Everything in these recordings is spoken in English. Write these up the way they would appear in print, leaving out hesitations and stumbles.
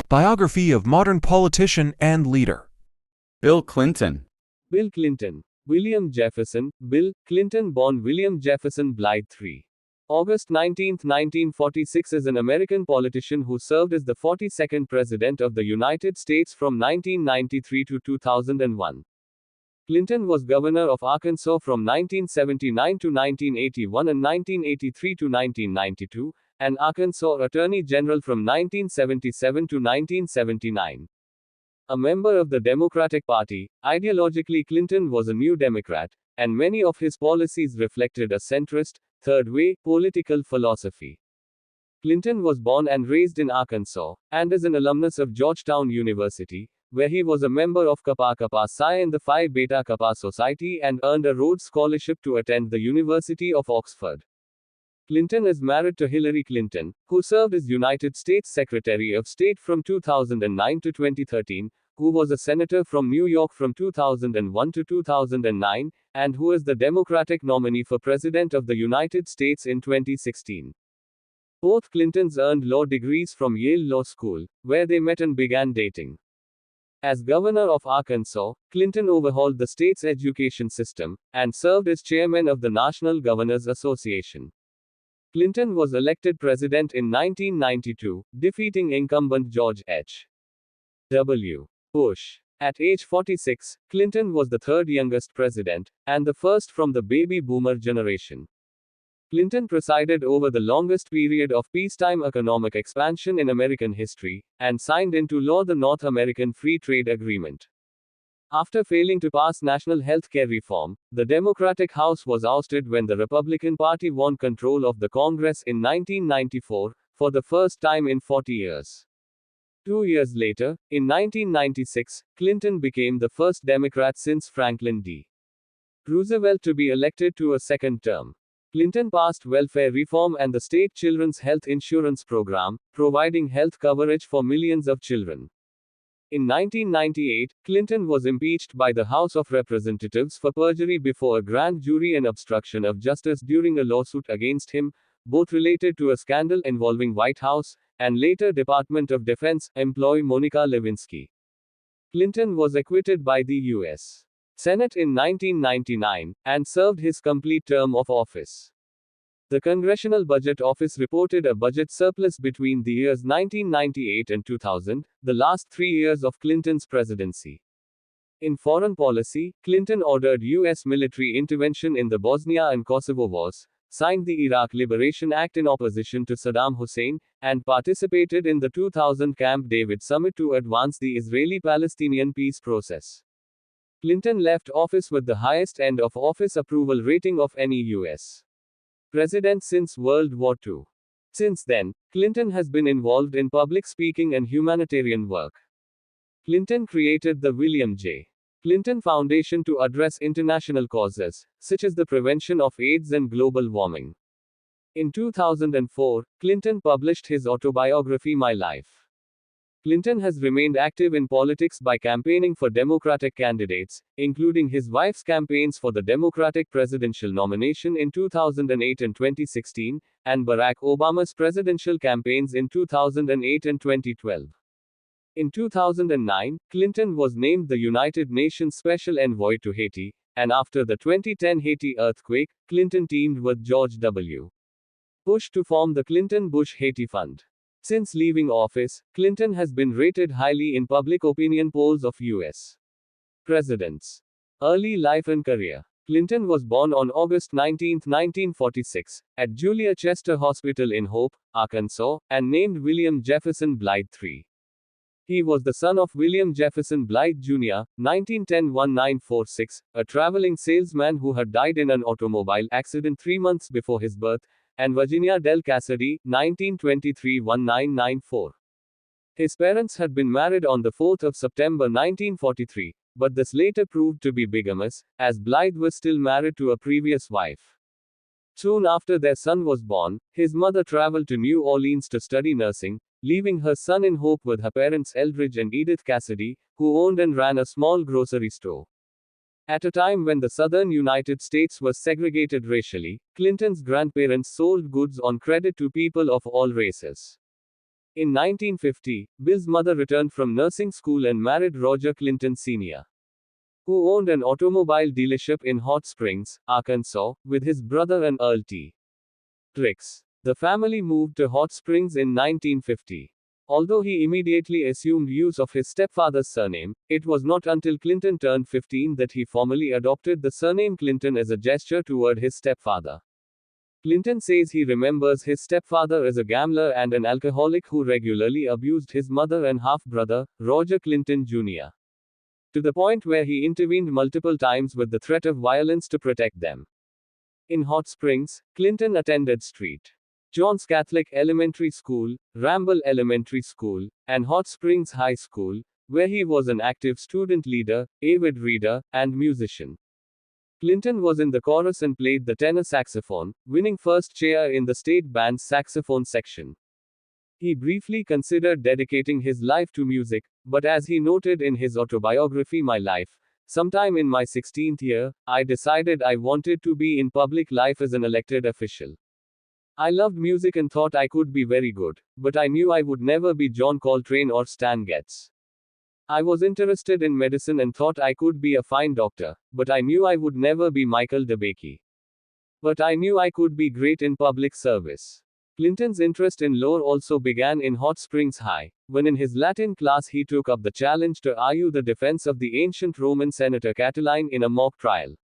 Biography of modern politician and leader. Bill Clinton. Bill Clinton. William Jefferson, Bill Clinton, born William Jefferson Blythe III. August 19, 1946, is an American politician who served as the 42nd President of the United States from 1993 to 2001. Clinton was Governor of Arkansas from 1979 to 1981 and 1983 to 1992, and Arkansas Attorney General from 1977 to 1979. A member of the Democratic Party, ideologically Clinton was a New Democrat, and many of his policies reflected a centrist, third-way, political philosophy. Clinton was born and raised in Arkansas, and is an alumnus of Georgetown University, where he was a member of Kappa Kappa Psi and the Phi Beta Kappa Society and earned a Rhodes Scholarship to attend the University of Oxford. Clinton is married to Hillary Clinton, who served as United States Secretary of State from 2009 to 2013, who was a senator from New York from 2001 to 2009, and who is the Democratic nominee for President of the United States in 2016. Both Clintons earned law degrees from Yale Law School, where they met and began dating. As governor of Arkansas, Clinton overhauled the state's education system, and served as chairman of the National Governors Association. Clinton was elected president in 1992, defeating incumbent George H. W. Bush. At age 46, Clinton was the third youngest president, and the first from the baby boomer generation. Clinton presided over the longest period of peacetime economic expansion in American history, and signed into law the North American Free Trade Agreement. After failing to pass national health care reform, the Democratic House was ousted when the Republican Party won control of the Congress in 1994, for the first time in 40 years. 2 years later, in 1996, Clinton became the first Democrat since Franklin D. Roosevelt to be elected to a second term. Clinton passed welfare reform and the state children's health insurance program, providing health coverage for millions of children. In 1998, Clinton was impeached by the House of Representatives for perjury before a grand jury and obstruction of justice during a lawsuit against him, both related to a scandal involving White House and later Department of Defense employee Monica Lewinsky. Clinton was acquitted by the U.S. Senate in 1999, and served his complete term of office. The Congressional Budget Office reported a budget surplus between the years 1998 and 2000, the last 3 years of Clinton's presidency. In foreign policy, Clinton ordered U.S. military intervention in the Bosnia and Kosovo wars, signed the Iraq Liberation Act in opposition to Saddam Hussein, and participated in the 2000 Camp David summit to advance the Israeli-Palestinian peace process. Clinton left office with the highest end of office approval rating of any U.S. president since World War II. Since then, Clinton has been involved in public speaking and humanitarian work. Clinton created the William J. Clinton Foundation to address international causes, such as the prevention of AIDS and global warming. In 2004, Clinton published his autobiography My Life. Clinton has remained active in politics by campaigning for Democratic candidates, including his wife's campaigns for the Democratic presidential nomination in 2008 and 2016, and Barack Obama's presidential campaigns in 2008 and 2012. In 2009, Clinton was named the United Nations Special Envoy to Haiti, and after the 2010 Haiti earthquake, Clinton teamed with George W. Bush to form the Clinton-Bush-Haiti Fund. Since leaving office, Clinton has been rated highly in public opinion polls of U.S. presidents. Early life and career. Clinton was born on August 19, 1946, at Julia Chester Hospital in Hope, Arkansas, and named William Jefferson Blythe III. He was the son of William Jefferson Blythe Jr., 1910-1946, a traveling salesman who had died in an automobile accident 3 months before his birth, and Virginia Del Cassidy, 1923-1994. His parents had been married on the 4th of September 1943, but this later proved to be bigamous, as Blythe was still married to a previous wife. Soon after their son was born, his mother traveled to New Orleans to study nursing, leaving her son in Hope with her parents Eldridge and Edith Cassidy, who owned and ran a small grocery store. At a time when the southern United States was segregated racially, Clinton's grandparents sold goods on credit to people of all races. In 1950, Bill's mother returned from nursing school and married Roger Clinton Sr., who owned an automobile dealership in Hot Springs, Arkansas, with his brother and Earl T. Ricks. The family moved to Hot Springs in 1950. Although he immediately assumed use of his stepfather's surname, it was not until Clinton turned 15 that he formally adopted the surname Clinton as a gesture toward his stepfather. Clinton says he remembers his stepfather as a gambler and an alcoholic who regularly abused his mother and half-brother, Roger Clinton Jr., to the point where he intervened multiple times with the threat of violence to protect them. In Hot Springs, Clinton attended St. John's Catholic Elementary School, Ramble Elementary School, and Hot Springs High School, where he was an active student leader, avid reader, and musician. Clinton was in the chorus and played the tenor saxophone, winning first chair in the state band's saxophone section. He briefly considered dedicating his life to music, but as he noted in his autobiography My Life, sometime in my 16th year, I decided I wanted to be in public life as an elected official. I loved music and thought I could be very good, but I knew I would never be John Coltrane or Stan Getz. I was interested in medicine and thought I could be a fine doctor, but I knew I would never be Michael DeBakey. But I knew I could be great in public service. Clinton's interest in law also began in Hot Springs High, when in his Latin class he took up the challenge to argue the defense of the ancient Roman senator Catiline in a mock trial.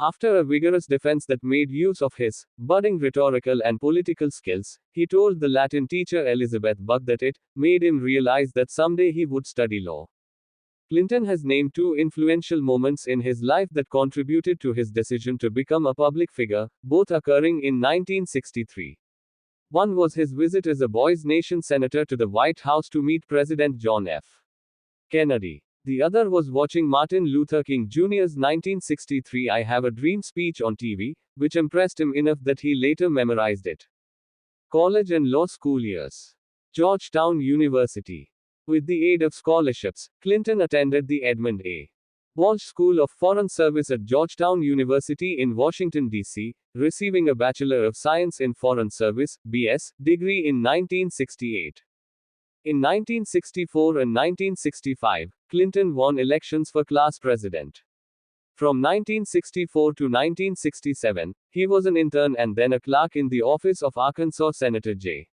After a vigorous defense that made use of his budding rhetorical and political skills, he told the Latin teacher Elizabeth Buck that it made him realize that someday he would study law. Clinton has named two influential moments in his life that contributed to his decision to become a public figure, both occurring in 1963. One was his visit as a Boys Nation senator to the White House to meet President John F. Kennedy. The other was watching Martin Luther King Jr.'s 1963 I Have a Dream speech on TV, which impressed him enough that he later memorized it. College and law school years. Georgetown University. With the aid of scholarships, Clinton attended the Edmund A. Walsh School of Foreign Service at Georgetown University in Washington, D.C., receiving a Bachelor of Science in Foreign Service (BS) degree in 1968. In 1964 and 1965, Clinton won elections for class president. From 1964 to 1967, he was an intern and then a clerk in the office of Arkansas Senator J.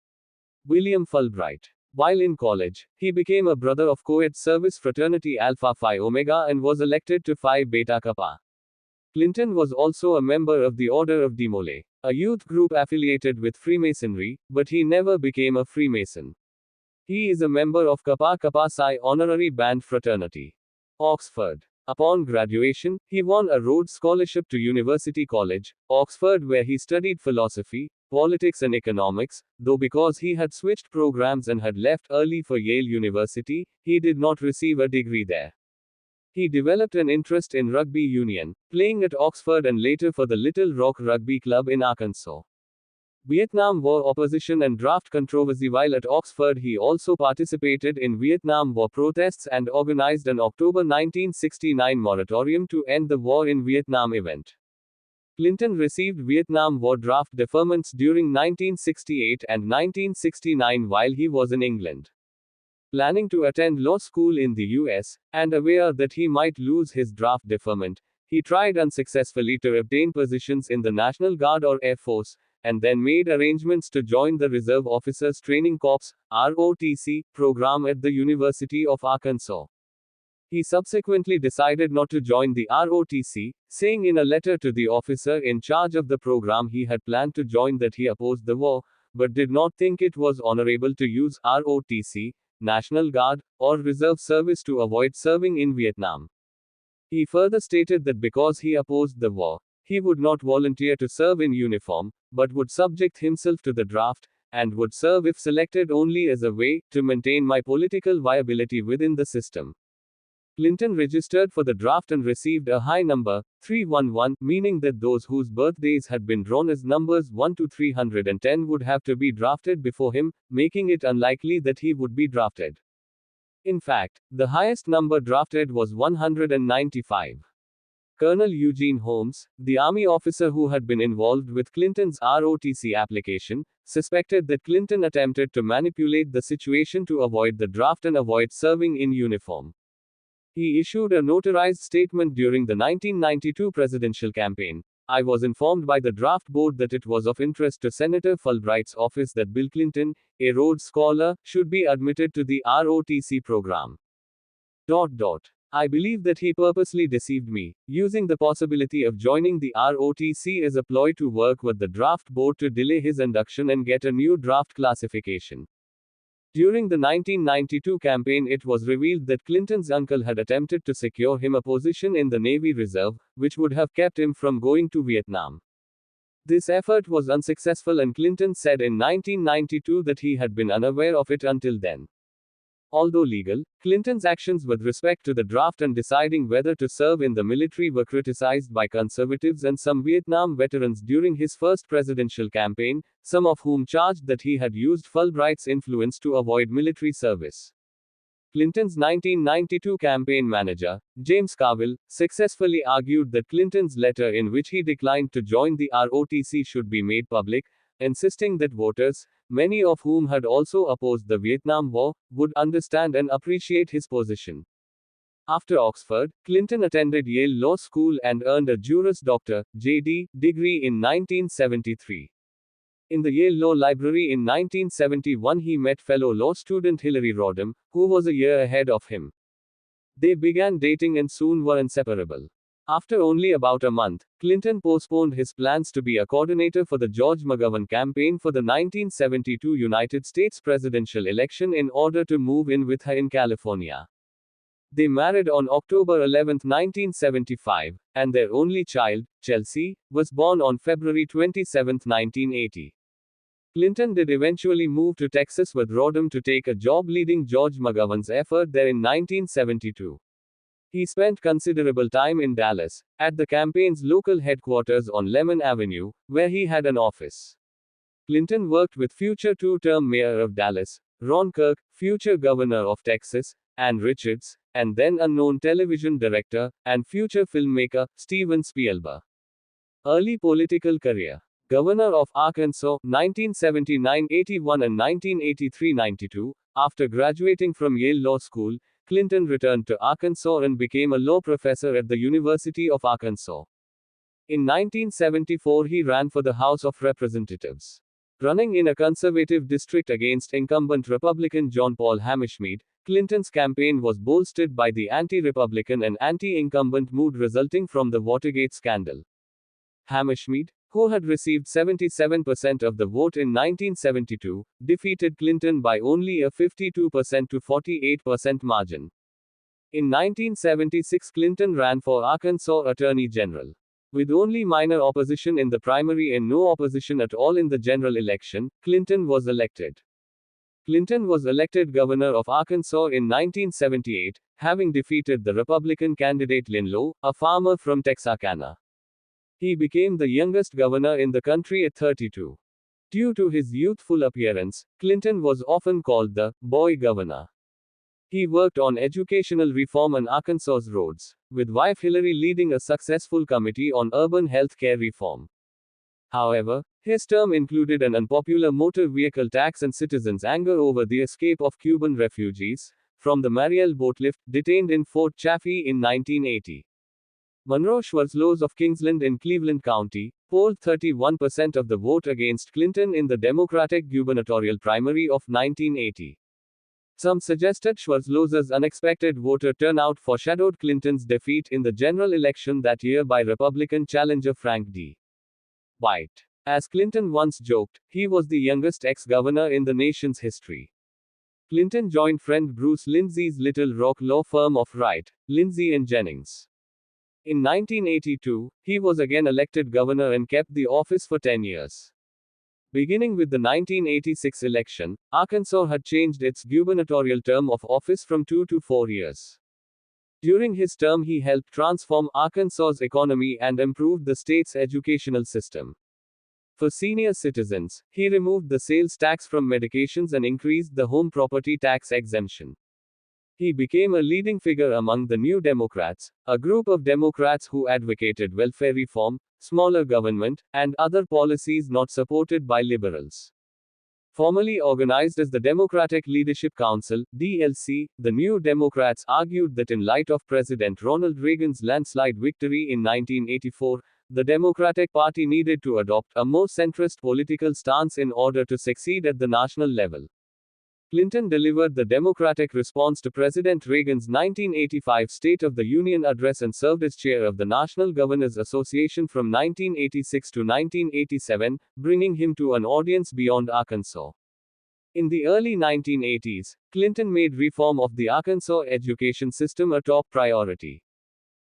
William Fulbright. While in college, he became a brother of co-ed service fraternity Alpha Phi Omega and was elected to Phi Beta Kappa. Clinton was also a member of the Order of Demole, a youth group affiliated with Freemasonry, but he never became a Freemason. He is a member of Kappa Kappa Psi honorary band fraternity. Oxford. Upon graduation, he won a Rhodes Scholarship to University College, Oxford, where he studied philosophy, politics and economics, though because he had switched programs and had left early for Yale University, he did not receive a degree there. He developed an interest in rugby union, playing at Oxford and later for the Little Rock Rugby Club in Arkansas. Vietnam War opposition and draft controversy. While at Oxford, he also participated in Vietnam War protests and organized an October 1969 moratorium to end the war in Vietnam event. Clinton received Vietnam War draft deferments during 1968 and 1969 while he was in England. Planning to attend law school in the US, and aware that he might lose his draft deferment, he tried unsuccessfully to obtain positions in the National Guard or Air Force, and then made arrangements to join the Reserve Officers Training Corps (ROTC) program at the University of Arkansas. He subsequently decided not to join the ROTC, saying in a letter to the officer in charge of the program he had planned to join that he opposed the war, but did not think it was honorable to use ROTC, National Guard, or Reserve Service to avoid serving in Vietnam. He further stated that because he opposed the war, he would not volunteer to serve in uniform, but would subject himself to the draft, and would serve if selected only as a way to maintain my political viability within the system. Clinton registered for the draft and received a high number, 311, meaning that those whose birthdays had been drawn as numbers 1 to 310 would have to be drafted before him, making it unlikely that he would be drafted. In fact, the highest number drafted was 195. Colonel Eugene Holmes, the Army officer who had been involved with Clinton's ROTC application, suspected that Clinton attempted to manipulate the situation to avoid the draft and avoid serving in uniform. He issued a notarized statement during the 1992 presidential campaign. I was informed by the draft board that it was of interest to Senator Fulbright's office that Bill Clinton, a Rhodes Scholar, should be admitted to the ROTC program. I believe that he purposely deceived me, using the possibility of joining the ROTC as a ploy to work with the draft board to delay his induction and get a new draft classification. During the 1992 campaign, it was revealed that Clinton's uncle had attempted to secure him a position in the Navy Reserve, which would have kept him from going to Vietnam. This effort was unsuccessful, and Clinton said in 1992 that he had been unaware of it until then. Although legal, Clinton's actions with respect to the draft and deciding whether to serve in the military were criticized by conservatives and some Vietnam veterans during his first presidential campaign, some of whom charged that he had used Fulbright's influence to avoid military service. Clinton's 1992 campaign manager, James Carville, successfully argued that Clinton's letter in which he declined to join the ROTC should be made public, insisting that voters, many of whom had also opposed the Vietnam War, would understand and appreciate his position. After Oxford, Clinton attended Yale Law School and earned a Juris Doctor, JD, degree in 1973. In the Yale Law Library in 1971 he met fellow law student Hillary Rodham, who was a year ahead of him. They began dating and soon were inseparable. After only about a month, Clinton postponed his plans to be a coordinator for the George McGovern campaign for the 1972 United States presidential election in order to move in with her in California. They married on October 11, 1975, and their only child, Chelsea, was born on February 27, 1980. Clinton did eventually move to Texas with Rodham to take a job leading George McGovern's effort there in 1972. He spent considerable time in Dallas, at the campaign's local headquarters on Lemon Avenue, where he had an office. Clinton worked with future two-term mayor of Dallas, Ron Kirk, future governor of Texas, Ann Richards, and then unknown television director, and future filmmaker, Steven Spielberg. Early political career. Governor of Arkansas, 1979-81 and 1983-92, after graduating from Yale Law School, Clinton returned to Arkansas and became a law professor at the University of Arkansas. In 1974 he ran for the House of Representatives. Running in a conservative district against incumbent Republican John Paul Hammerschmidt, Clinton's campaign was bolstered by the anti-Republican and anti-incumbent mood resulting from the Watergate scandal. Hammerschmidt, who had received 77% of the vote in 1972, defeated Clinton by only a 52% to 48% margin. In 1976 Clinton ran for Arkansas Attorney General. With only minor opposition in the primary and no opposition at all in the general election, Clinton was elected. Clinton was elected governor of Arkansas in 1978, having defeated the Republican candidate Lynn Lowe, a farmer from Texarkana. He became the youngest governor in the country at 32. Due to his youthful appearance, Clinton was often called the boy governor. He worked on educational reform on Arkansas's roads, with wife Hillary leading a successful committee on urban health care reform. However, his term included an unpopular motor vehicle tax and citizens' anger over the escape of Cuban refugees from the Mariel boatlift detained in Fort Chaffee in 1980. Monroe Schwarzlows of Kingsland in Cleveland County polled 31% of the vote against Clinton in the Democratic gubernatorial primary of 1980. Some suggested Schwarzlow's unexpected voter turnout foreshadowed Clinton's defeat in the general election that year by Republican challenger Frank D. White. As Clinton once joked, he was the youngest ex-governor in the nation's history. Clinton joined friend Bruce Lindsay's Little Rock law firm of Wright, Lindsay and Jennings. In 1982, he was again elected governor and kept the office for 10 years. Beginning with the 1986 election, Arkansas had changed its gubernatorial term of office from 2 to 4 years. During his term he helped transform Arkansas's economy and improved the state's educational system. For senior citizens, he removed the sales tax from medications and increased the home property tax exemption. He became a leading figure among the New Democrats, a group of Democrats who advocated welfare reform, smaller government, and other policies not supported by liberals. Formerly organized as the Democratic Leadership Council, DLC, the New Democrats argued that in light of President Ronald Reagan's landslide victory in 1984, the Democratic Party needed to adopt a more centrist political stance in order to succeed at the national level. Clinton delivered the Democratic response to President Reagan's 1985 State of the Union address and served as chair of the National Governors Association from 1986 to 1987, bringing him to an audience beyond Arkansas. In the early 1980s, Clinton made reform of the Arkansas education system a top priority.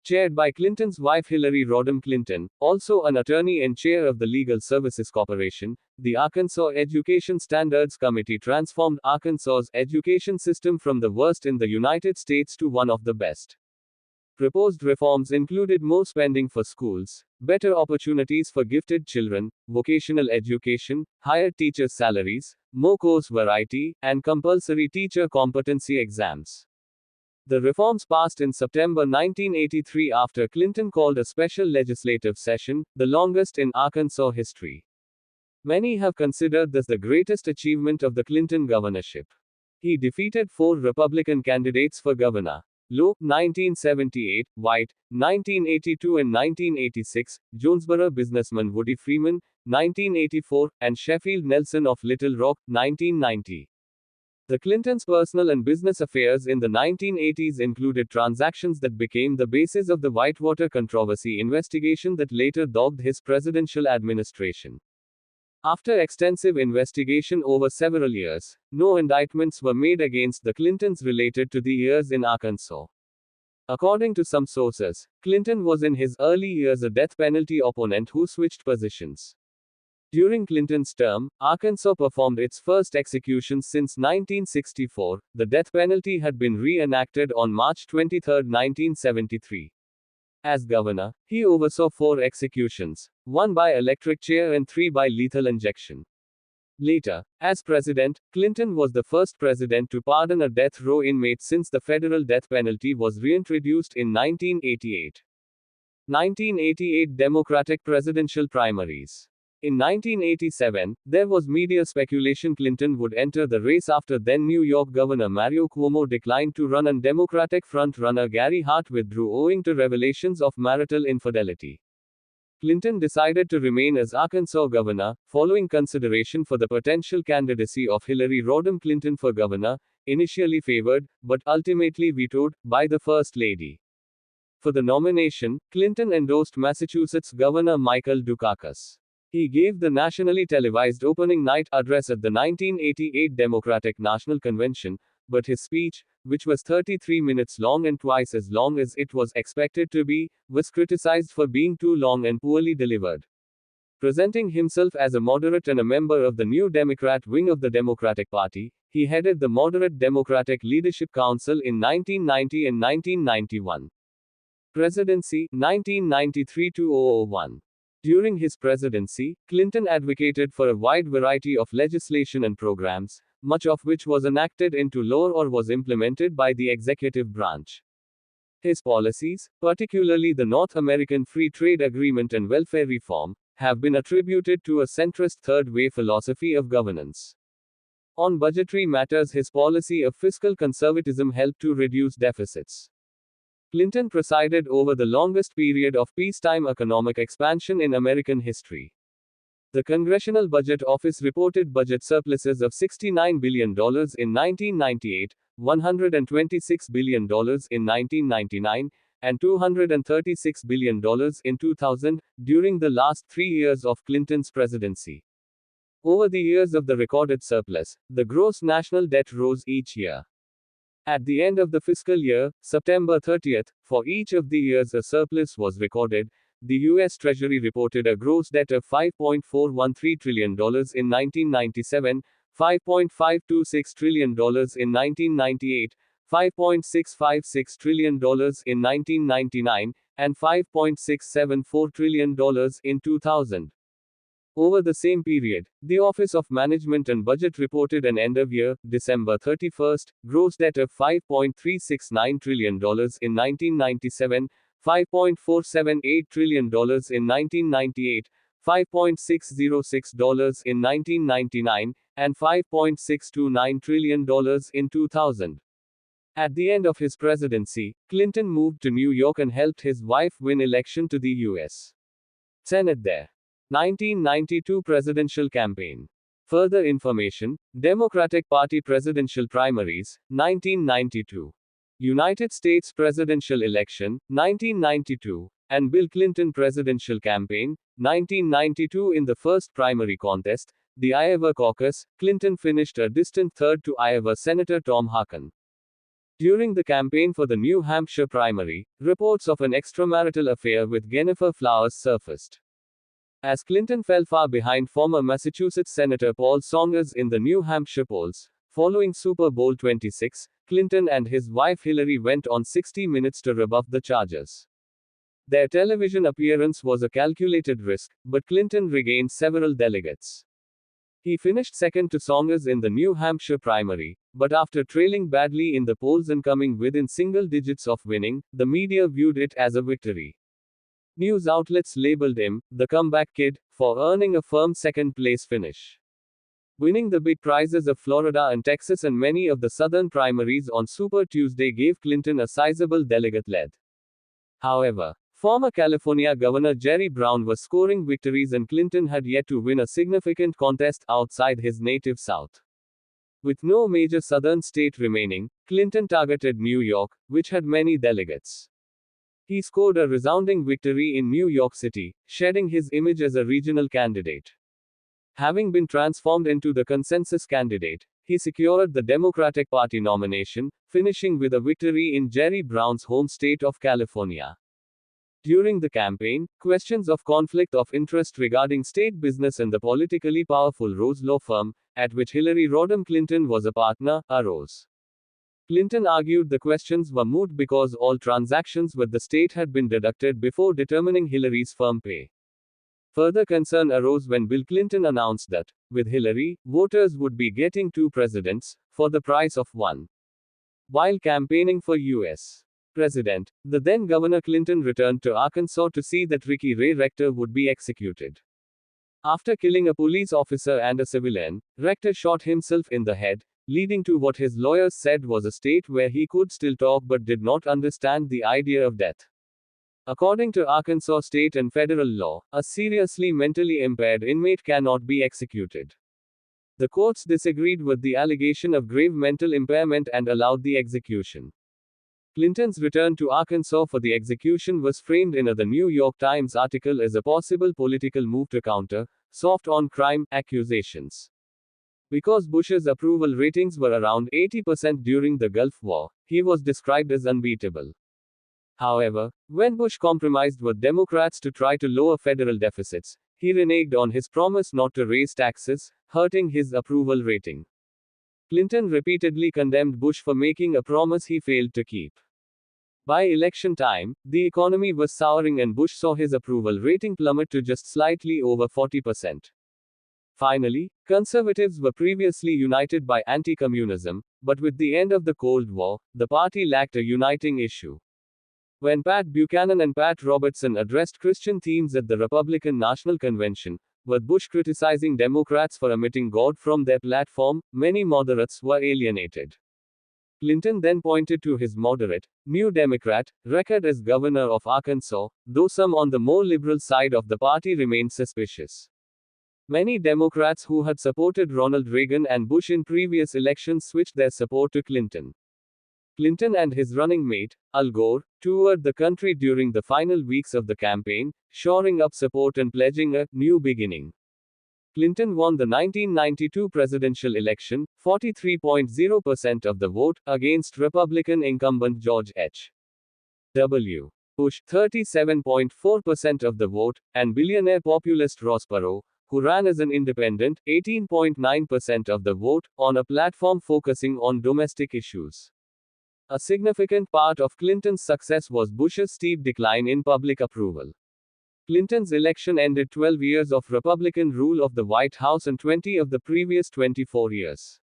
Chaired by Clinton's wife Hillary Rodham Clinton, also an attorney and chair of the Legal Services Corporation, the Arkansas Education Standards Committee transformed Arkansas's education system from the worst in the United States to one of the best. Proposed reforms included more spending for schools, better opportunities for gifted children, vocational education, higher teachers' salaries, more course variety, and compulsory teacher competency exams. The reforms passed in September 1983 after Clinton called a special legislative session, the longest in Arkansas history. Many have considered this the greatest achievement of the Clinton governorship. He defeated 4 Republican candidates for governor: Lowe, 1978, White, 1982 and 1986, Jonesboro businessman Woody Freeman, 1984, and Sheffield Nelson of Little Rock, 1990. The Clintons' personal and business affairs in the 1980s included transactions that became the basis of the Whitewater controversy investigation that later dogged his presidential administration. After extensive investigation over several years, no indictments were made against the Clintons related to the years in Arkansas. According to some sources, Clinton was in his early years a death penalty opponent who switched positions. During Clinton's term, Arkansas performed its first executions since 1964. The death penalty had been reenacted on March 23, 1973. As governor, he oversaw 4 executions, 1 by electric chair and 3 by lethal injection. Later, as president, Clinton was the first president to pardon a death row inmate since the federal death penalty was reintroduced in 1988. 1988 Democratic presidential primaries. In 1987, there was media speculation Clinton would enter the race after then New York Governor Mario Cuomo declined to run and Democratic front-runner Gary Hart withdrew owing to revelations of marital infidelity. Clinton decided to remain as Arkansas governor, following consideration for the potential candidacy of Hillary Rodham Clinton for governor, initially favored, but ultimately vetoed, by the First Lady. For the nomination, Clinton endorsed Massachusetts Governor Michael Dukakis. He gave the nationally televised opening night address at the 1988 Democratic National Convention, but his speech, which was 33 minutes long and twice as long as it was expected to be, was criticized for being too long and poorly delivered. Presenting himself as a moderate and a member of the New Democrat wing of the Democratic Party, he headed the Moderate Democratic Leadership Council in 1990 and 1991. Presidency, 1993-2001. During his presidency, Clinton advocated for a wide variety of legislation and programs, much of which was enacted into law or was implemented by the executive branch. His policies, particularly the North American Free Trade Agreement and welfare reform, have been attributed to a centrist third-way philosophy of governance. On budgetary matters, his policy of fiscal conservatism helped to reduce deficits. Clinton presided over the longest period of peacetime economic expansion in American history. The Congressional Budget Office reported budget surpluses of $69 billion in 1998, $126 billion in 1999, and $236 billion in 2000, during the last 3 years of Clinton's presidency. Over the years of the recorded surplus, the gross national debt rose each year. At the end of the fiscal year, September 30th, for each of the years a surplus was recorded, the U.S. Treasury reported a gross debt of $5.413 trillion in 1997, $5.526 trillion in 1998, $5.656 trillion in 1999, and $5.674 trillion in 2000. Over the same period, the Office of Management and Budget reported an end-of-year, December 31st, gross debt of $5.369 trillion in 1997, $5.478 trillion in 1998, $5.606 in 1999, and $5.629 trillion in 2000. At the end of his presidency, Clinton moved to New York and helped his wife win election to the U.S. Senate there. 1992 Presidential Campaign. Further information, Democratic Party Presidential Primaries, 1992. United States Presidential Election, 1992, and Bill Clinton Presidential Campaign, 1992. In the first primary contest, the Iowa caucus, Clinton finished a distant third to Iowa Senator Tom Harkin. During the campaign for the New Hampshire primary, reports of an extramarital affair with Gennifer Flowers surfaced. As Clinton fell far behind former Massachusetts Senator Paul Saunders in the New Hampshire polls, following Super Bowl 26, Clinton and his wife Hillary went on 60 Minutes to rebuff the charges. Their television appearance was a calculated risk, but Clinton regained several delegates. He finished second to Saunders in the New Hampshire primary, but after trailing badly in the polls and coming within single digits of winning, the media viewed it as a victory. News outlets labeled him, the comeback kid, for earning a firm second-place finish. Winning the big prizes of Florida and Texas and many of the southern primaries on Super Tuesday gave Clinton a sizable delegate lead. However, former California Governor Jerry Brown was scoring victories and Clinton had yet to win a significant contest outside his native South. With no major southern state remaining, Clinton targeted New York, which had many delegates. He scored a resounding victory in New York City, shedding his image as a regional candidate. Having been transformed into the consensus candidate, he secured the Democratic Party nomination, finishing with a victory in Jerry Brown's home state of California. During the campaign, questions of conflict of interest regarding state business and the politically powerful Rose law firm, at which Hillary Rodham Clinton was a partner, arose. Clinton argued the questions were moot because all transactions with the state had been deducted before determining Hillary's firm pay. Further concern arose when Bill Clinton announced that, with Hillary, voters would be getting two presidents, for the price of one. While campaigning for U.S. President, the then Governor Clinton returned to Arkansas to see that Ricky Ray Rector would be executed. After killing a police officer and a civilian, Rector shot himself in the head, leading to what his lawyers said was a state where he could still talk but did not understand the idea of death. According to Arkansas state and federal law, a seriously mentally impaired inmate cannot be executed. The courts disagreed with the allegation of grave mental impairment and allowed the execution. Clinton's return to Arkansas for the execution was framed in The New York Times article as a possible political move to counter soft on crime accusations. Because Bush's approval ratings were around 80% during the Gulf War, he was described as unbeatable. However, when Bush compromised with Democrats to try to lower federal deficits, he reneged on his promise not to raise taxes, hurting his approval rating. Clinton repeatedly condemned Bush for making a promise he failed to keep. By election time, the economy was souring and Bush saw his approval rating plummet to just slightly over 40%. Finally, conservatives were previously united by anti-communism, but with the end of the Cold War, the party lacked a uniting issue. When Pat Buchanan and Pat Robertson addressed Christian themes at the Republican National Convention, with Bush criticizing Democrats for omitting God from their platform, many moderates were alienated. Clinton then pointed to his moderate, New Democrat, record as governor of Arkansas, though some on the more liberal side of the party remained suspicious. Many Democrats who had supported Ronald Reagan and Bush in previous elections switched their support to Clinton. Clinton and his running mate, Al Gore, toured the country during the final weeks of the campaign, shoring up support and pledging a new beginning. Clinton won the 1992 presidential election, 43.0% of the vote, against Republican incumbent George H. W. Bush, 37.4% of the vote, and billionaire populist Ross Perot, who ran as an independent, 18.9% of the vote, on a platform focusing on domestic issues. A significant part of Clinton's success was Bush's steep decline in public approval. Clinton's election ended 12 years of Republican rule of the White House and 20 of the previous 24 years.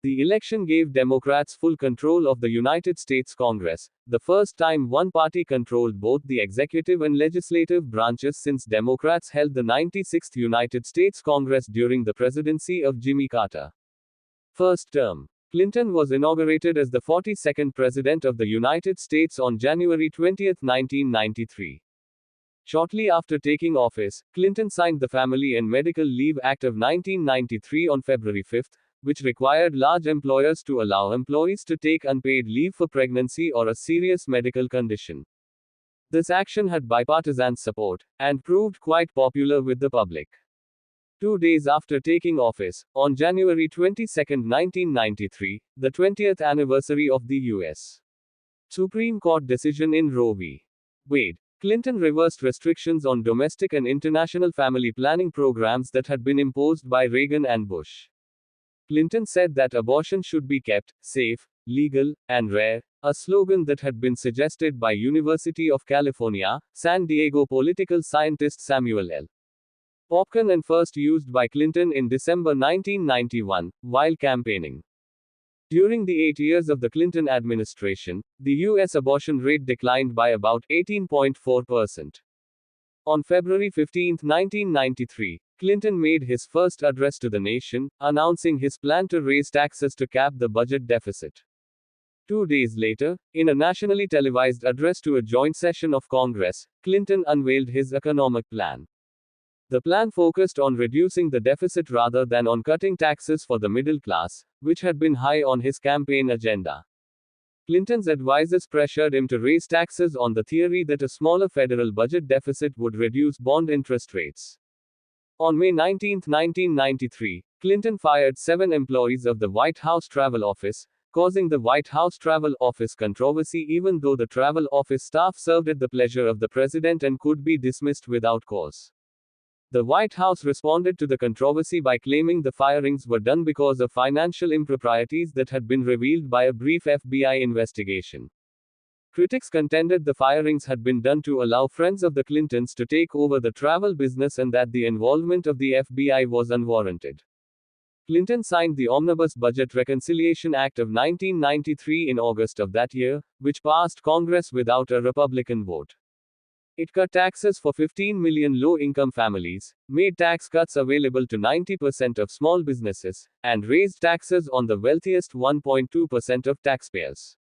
The election gave Democrats full control of the United States Congress, the first time one party controlled both the executive and legislative branches since Democrats held the 96th United States Congress during the presidency of Jimmy Carter. First term. Clinton was inaugurated as the 42nd President of the United States on January 20, 1993. Shortly after taking office, Clinton signed the Family and Medical Leave Act of 1993 on February 5, which required large employers to allow employees to take unpaid leave for pregnancy or a serious medical condition. This action had bipartisan support, and proved quite popular with the public. 2 days after taking office, on January 22, 1993, the 20th anniversary of the U.S. Supreme Court decision in Roe v. Wade, Clinton reversed restrictions on domestic and international family planning programs that had been imposed by Reagan and Bush. Clinton said that abortion should be kept safe, legal, and rare, a slogan that had been suggested by University of California, San Diego political scientist Samuel L. Popkin and first used by Clinton in December 1991, while campaigning. During the 8 years of the Clinton administration, the U.S. abortion rate declined by about 18.4%. On February 15, 1993, Clinton made his first address to the nation, announcing his plan to raise taxes to cap the budget deficit. 2 days later, in a nationally televised address to a joint session of Congress, Clinton unveiled his economic plan. The plan focused on reducing the deficit rather than on cutting taxes for the middle class, which had been high on his campaign agenda. Clinton's advisors pressured him to raise taxes on the theory that a smaller federal budget deficit would reduce bond interest rates. On May 19, 1993, Clinton fired 7 employees of the White House Travel Office, causing the White House Travel Office controversy even though the travel office staff served at the pleasure of the president and could be dismissed without cause. The White House responded to the controversy by claiming the firings were done because of financial improprieties that had been revealed by a brief FBI investigation. Critics contended the firings had been done to allow friends of the Clintons to take over the travel business and that the involvement of the FBI was unwarranted. Clinton signed the Omnibus Budget Reconciliation Act of 1993 in August of that year, which passed Congress without a Republican vote. It cut taxes for 15 million low-income families, made tax cuts available to 90% of small businesses, and raised taxes on the wealthiest 1.2% of taxpayers.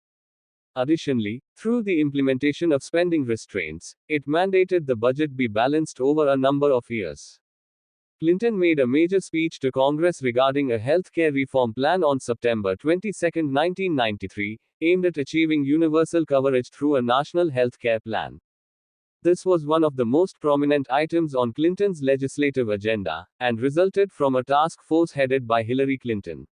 Additionally, through the implementation of spending restraints, it mandated the budget be balanced over a number of years. Clinton made a major speech to Congress regarding a health care reform plan on September 22, 1993, aimed at achieving universal coverage through a national health care plan. This was one of the most prominent items on Clinton's legislative agenda, and resulted from a task force headed by Hillary Clinton.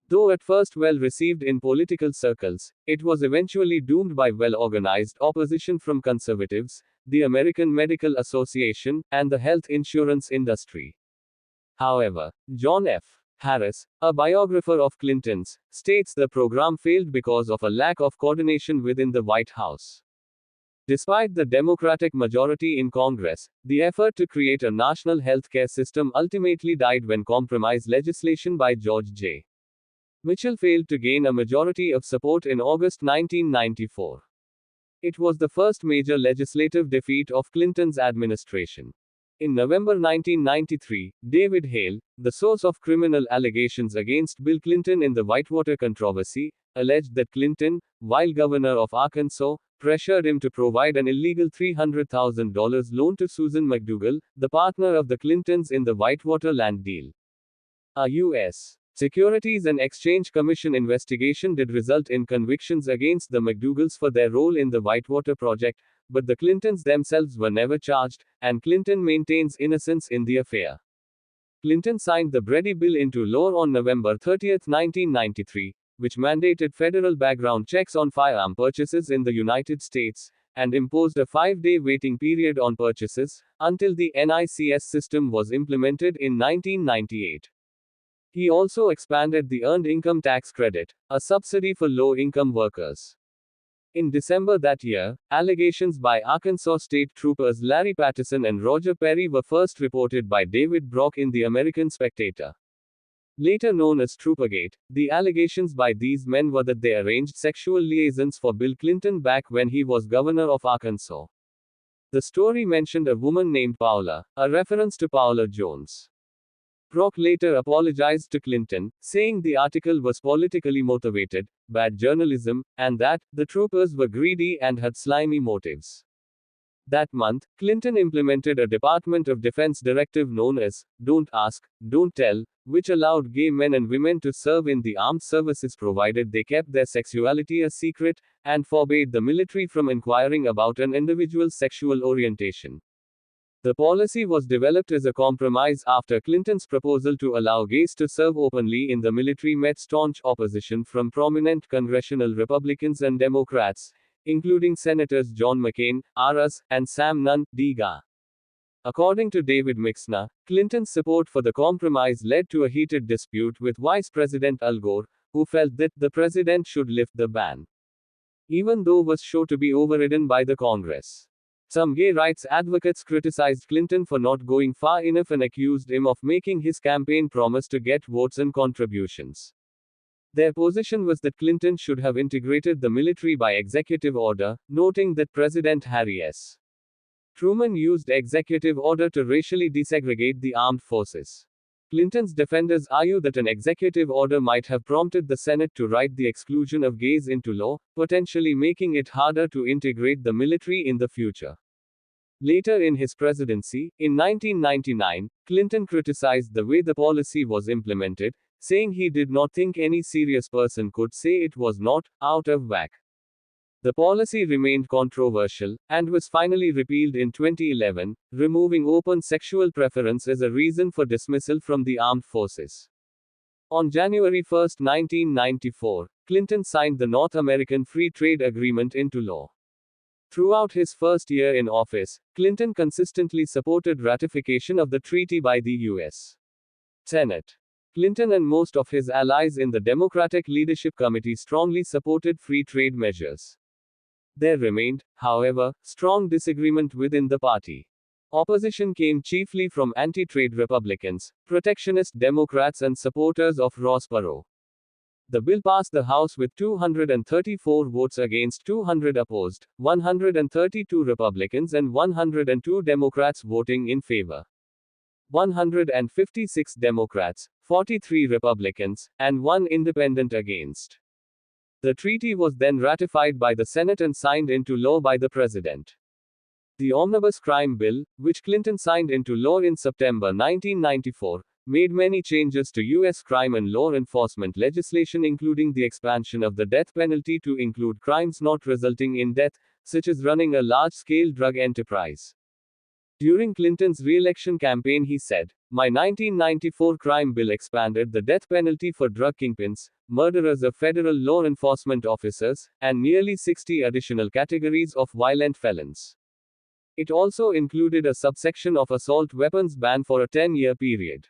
Though at first well received in political circles, it was eventually doomed by well-organized opposition from conservatives, the American Medical Association, and the health insurance industry. However, John F. Harris, a biographer of Clinton's, states the program failed because of a lack of coordination within the White House. Despite the Democratic majority in Congress, the effort to create a national healthcare system ultimately died when compromise legislation by George J. Mitchell failed to gain a majority of support in August 1994. It was the first major legislative defeat of Clinton's administration. In November 1993, David Hale, the source of criminal allegations against Bill Clinton in the Whitewater controversy, alleged that Clinton, while governor of Arkansas, pressured him to provide an illegal $300,000 loan to Susan McDougal, the partner of the Clintons in the Whitewater land deal. A U.S. Securities and Exchange Commission investigation did result in convictions against the McDougals for their role in the Whitewater project, but the Clintons themselves were never charged, and Clinton maintains innocence in the affair. Clinton signed the Brady Bill into law on November 30, 1993, which mandated federal background checks on firearm purchases in the United States, and imposed a 5-day waiting period on purchases, until the NICS system was implemented in 1998. He also expanded the Earned Income Tax Credit, a subsidy for low-income workers. In December that year, allegations by Arkansas state troopers Larry Patterson and Roger Perry were first reported by David Brock in the American Spectator. Later known as Troopagate, the allegations by these men were that they arranged sexual liaisons for Bill Clinton back when he was governor of Arkansas. The story mentioned a woman named Paula, a reference to Paula Jones. Brock later apologized to Clinton, saying the article was politically motivated, bad journalism, and that the troopers were greedy and had slimy motives. That month, Clinton implemented a Department of Defense directive known as Don't Ask, Don't Tell, which allowed gay men and women to serve in the armed services provided they kept their sexuality a secret, and forbade the military from inquiring about an individual's sexual orientation. The policy was developed as a compromise after Clinton's proposal to allow gays to serve openly in the military met staunch opposition from prominent congressional Republicans and Democrats, including Senators John McCain, R.S., and Sam Nunn, D.Ga. According to David Mixner, Clinton's support for the compromise led to a heated dispute with Vice President Al Gore, who felt that the president should lift the ban, even though it was sure to be overridden by the Congress. Some gay rights advocates criticized Clinton for not going far enough and accused him of making his campaign promise to get votes and contributions. Their position was that Clinton should have integrated the military by executive order, noting that President Harry S. Truman used executive order to racially desegregate the armed forces. Clinton's defenders argue that an executive order might have prompted the Senate to write the exclusion of gays into law, potentially making it harder to integrate the military in the future. Later in his presidency, in 1999, Clinton criticized the way the policy was implemented, saying he did not think any serious person could say it was not out of whack. The policy remained controversial, and was finally repealed in 2011, removing open sexual preference as a reason for dismissal from the armed forces. On January 1, 1994, Clinton signed the North American Free Trade Agreement into law. Throughout his first year in office, Clinton consistently supported ratification of the treaty by the U.S. Senate. Clinton and most of his allies in the Democratic Leadership Committee strongly supported free trade measures. There remained, however, strong disagreement within the party. Opposition came chiefly from anti-trade Republicans, protectionist Democrats and supporters of Ross Perot. The bill passed the House with 234 votes against 200 opposed, 132 Republicans and 102 Democrats voting in favor. 156 Democrats, 43 Republicans, and 1 independent against. The treaty was then ratified by the Senate and signed into law by the President. The Omnibus Crime Bill, which Clinton signed into law in September 1994, made many changes to U.S. crime and law enforcement legislation, including the expansion of the death penalty to include crimes not resulting in death, such as running a large-scale drug enterprise. During Clinton's re-election campaign he said, "My 1994 crime bill expanded the death penalty for drug kingpins, murderers of federal law enforcement officers, and nearly 60 additional categories of violent felons." It also included a subsection of assault weapons ban for a 10-year period.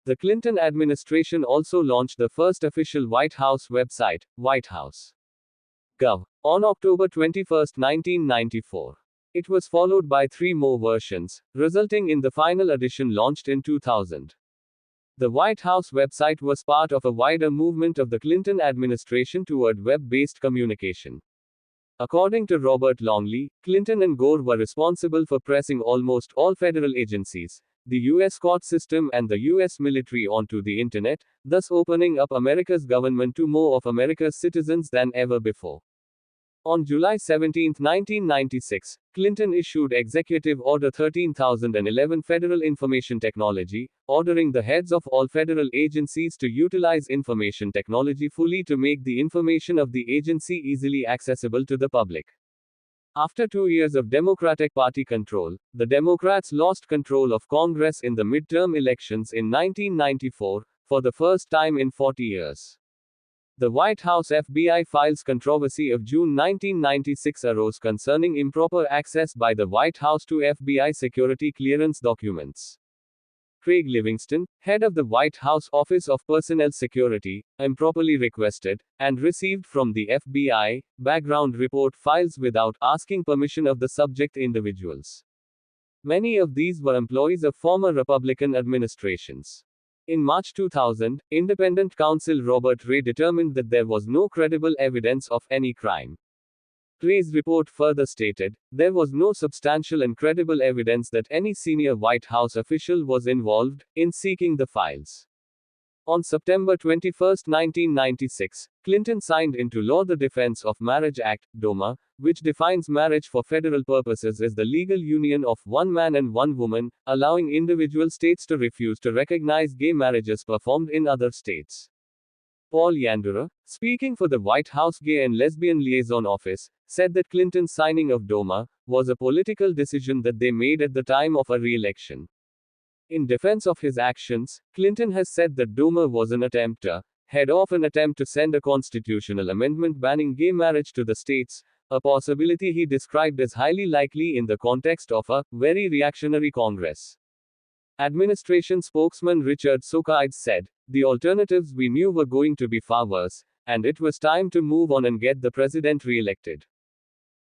The Clinton administration also launched the first official White House website, WhiteHouse.gov, on October 21, 1994. It was followed by 3 more versions, resulting in the final edition launched in 2000. The White House website was part of a wider movement of the Clinton administration toward web-based communication. According to Robert Longley, Clinton and Gore were responsible for pressing almost all federal agencies, the U.S. court system and the U.S. military onto the Internet, thus opening up America's government to more of America's citizens than ever before. On July 17, 1996, Clinton issued Executive Order 13011 Federal Information Technology, ordering the heads of all federal agencies to utilize information technology fully to make the information of the agency easily accessible to the public. After 2 years of Democratic Party control, the Democrats lost control of Congress in the midterm elections in 1994, for the first time in 40 years. The White House FBI files controversy of June 1996 arose concerning improper access by the White House to FBI security clearance documents. Craig Livingston, head of the White House Office of Personnel Security, improperly requested and received from the FBI background report files without asking permission of the subject individuals. Many of these were employees of former Republican administrations. In March 2000, independent counsel Robert Ray determined that there was no credible evidence of any crime. Ray's report further stated, there was no substantial and credible evidence that any senior White House official was involved in seeking the files. On September 21, 1996, Clinton signed into law the Defense of Marriage Act, DOMA, which defines marriage for federal purposes as the legal union of one man and one woman, allowing individual states to refuse to recognize gay marriages performed in other states. Paul Yandura, speaking for the White House Gay and Lesbian Liaison Office, said that Clinton's signing of DOMA was a political decision that they made at the time of a re-election. In defense of his actions, Clinton has said that DOMA was an attempt to head off an attempt to send a constitutional amendment banning gay marriage to the states, a possibility he described as highly likely in the context of a very reactionary Congress. Administration spokesman Richard Socaides said, the alternatives we knew were going to be far worse, and it was time to move on and get the president re-elected.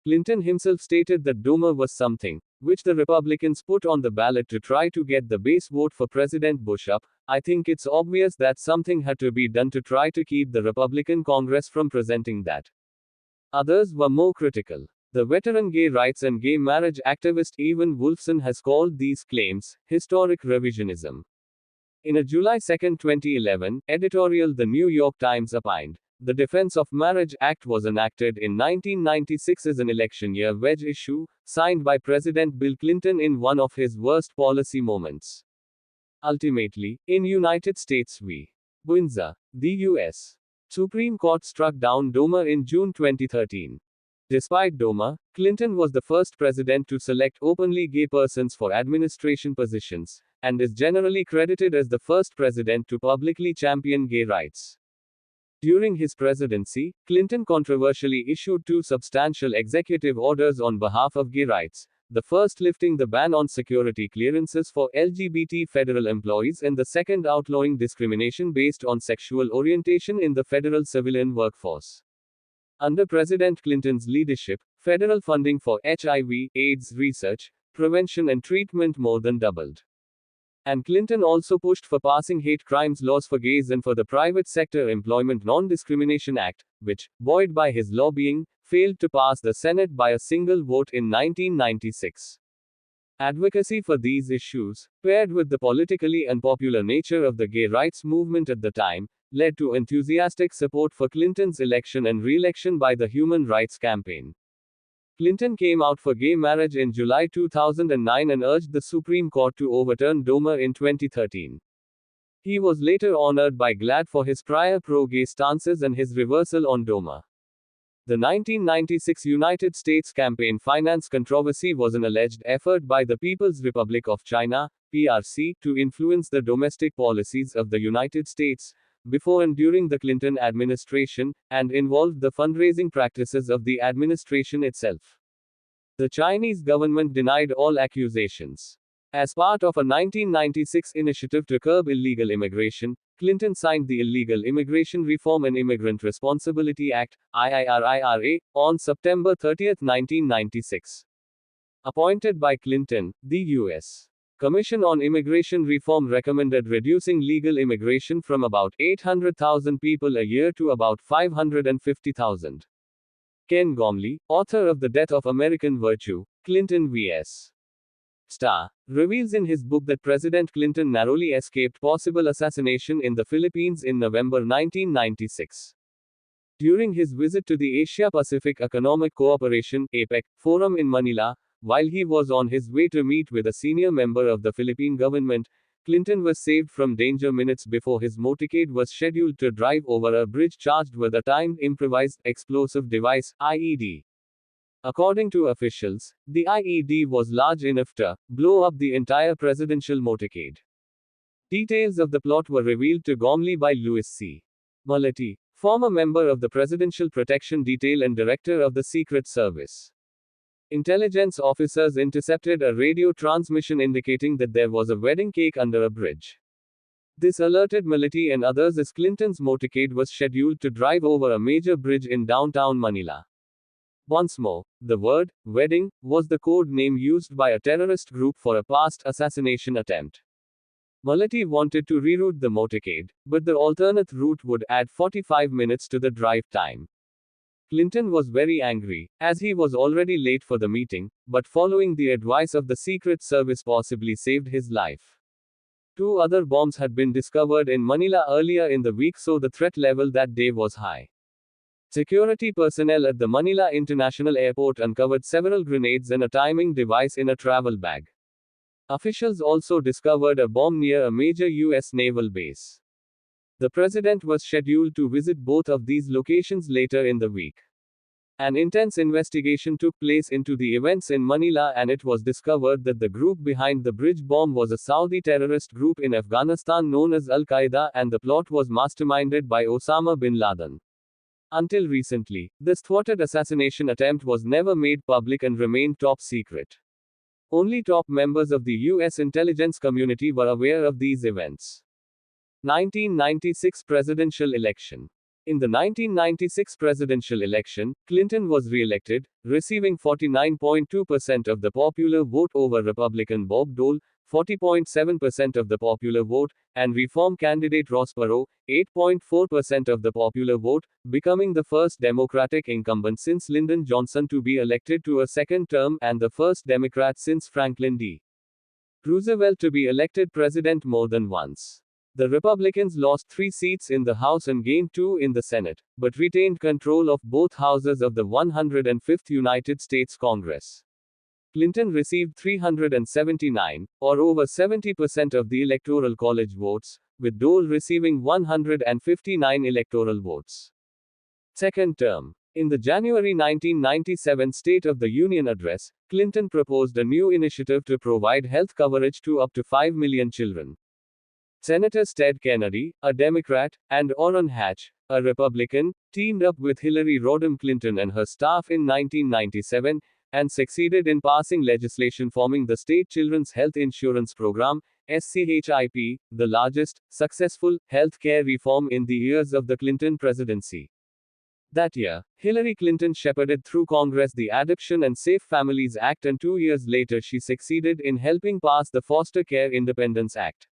Clinton himself stated that DOMA was something which the Republicans put on the ballot to try to get the base vote for President Bush up. I think it's obvious that something had to be done to try to keep the Republican Congress from presenting that. Others were more critical. The veteran gay rights and gay marriage activist Evan Wolfson has called these claims historic revisionism. In a July 2, 2011, editorial The New York Times opined, the Defense of Marriage Act was enacted in 1996 as an election year wedge issue, signed by President Bill Clinton in one of his worst policy moments. Ultimately, in United States v. Windsor, the U.S. Supreme Court struck down DOMA in June 2013. Despite DOMA, Clinton was the first president to select openly gay persons for administration positions, and is generally credited as the first president to publicly champion gay rights. During his presidency, Clinton controversially issued two substantial executive orders on behalf of gay rights, the first lifting the ban on security clearances for LGBT federal employees and the second outlawing discrimination based on sexual orientation in the federal civilian workforce. Under President Clinton's leadership, federal funding for HIV/AIDS research, prevention and treatment more than doubled. And Clinton also pushed for passing hate crimes laws for gays and for the Private Sector Employment Non-Discrimination Act, which, buoyed by his lobbying, failed to pass the Senate by a single vote in 1996. Advocacy for these issues, paired with the politically unpopular nature of the gay rights movement at the time, led to enthusiastic support for Clinton's election and re-election by the Human Rights Campaign. Clinton came out for gay marriage in July 2009 and urged the Supreme Court to overturn DOMA in 2013. He was later honored by GLAAD for his prior pro-gay stances and his reversal on DOMA. The 1996 United States campaign finance controversy was an alleged effort by the People's Republic of China, PRC, to influence the domestic policies of the United States, before and during the Clinton administration, and involved the fundraising practices of the administration itself. The Chinese government denied all accusations. As part of a 1996 initiative to curb illegal immigration, Clinton signed the Illegal Immigration Reform and Immigrant Responsibility Act, IIRIRA, on September 30, 1996. Appointed by Clinton, the U.S. Commission on Immigration Reform recommended reducing legal immigration from about 800,000 people a year to about 550,000. Ken Gormley, author of The Death of American Virtue, Clinton vs. Starr, reveals in his book that President Clinton narrowly escaped possible assassination in the Philippines in November 1996. During his visit to the Asia-Pacific Economic Cooperation (APEC) Forum in Manila, while he was on his way to meet with a senior member of the Philippine government, Clinton was saved from danger minutes before his motorcade was scheduled to drive over a bridge charged with a timed improvised explosive device, IED. According to officials, the IED was large enough to blow up the entire presidential motorcade. Details of the plot were revealed to Gormley by Louis C. Malati, former member of the Presidential Protection Detail and director of the Secret Service. Intelligence officers intercepted a radio transmission indicating that there was a wedding cake under a bridge. This alerted military and others as Clinton's motorcade was scheduled to drive over a major bridge in downtown Manila. Once more, the word, wedding, was the code name used by a terrorist group for a past assassination attempt. Military wanted to reroute the motorcade, but the alternate route would add 45 minutes to the drive time. Clinton was very angry, as he was already late for the meeting, but following the advice of the Secret Service possibly saved his life. 2 other bombs had been discovered in Manila earlier in the week, so the threat level that day was high. Security personnel at the Manila International Airport uncovered several grenades and a timing device in a travel bag. Officials also discovered a bomb near a major U.S. naval base. The president was scheduled to visit both of these locations later in the week. An intense investigation took place into the events in Manila, and it was discovered that the group behind the bridge bomb was a Saudi terrorist group in Afghanistan known as Al-Qaeda, and the plot was masterminded by Osama bin Laden. Until recently, this thwarted assassination attempt was never made public and remained top secret. Only top members of the U.S. intelligence community were aware of these events. 1996 presidential election. In the 1996 presidential election, Clinton was re-elected, receiving 49.2% of the popular vote over Republican Bob Dole, 40.7% of the popular vote, and reform candidate Ross Perot, 8.4% of the popular vote, becoming the first Democratic incumbent since Lyndon Johnson to be elected to a second term and the first Democrat since Franklin D. Roosevelt to be elected president more than once. The Republicans lost 3 seats in the House and gained 2 in the Senate, but retained control of both houses of the 105th United States Congress. Clinton received 379, or over 70% of the Electoral College votes, with Dole receiving 159 electoral votes. Second term. In the January 1997 State of the Union address, Clinton proposed a new initiative to provide health coverage to up to 5 million children. Senators Ted Kennedy, a Democrat, and Orrin Hatch, a Republican, teamed up with Hillary Rodham Clinton and her staff in 1997, and succeeded in passing legislation forming the State Children's Health Insurance Program, SCHIP, the largest, successful, health care reform in the years of the Clinton presidency. That year, Hillary Clinton shepherded through Congress the Adoption and Safe Families Act, and 2 years later she succeeded in helping pass the Foster Care Independence Act.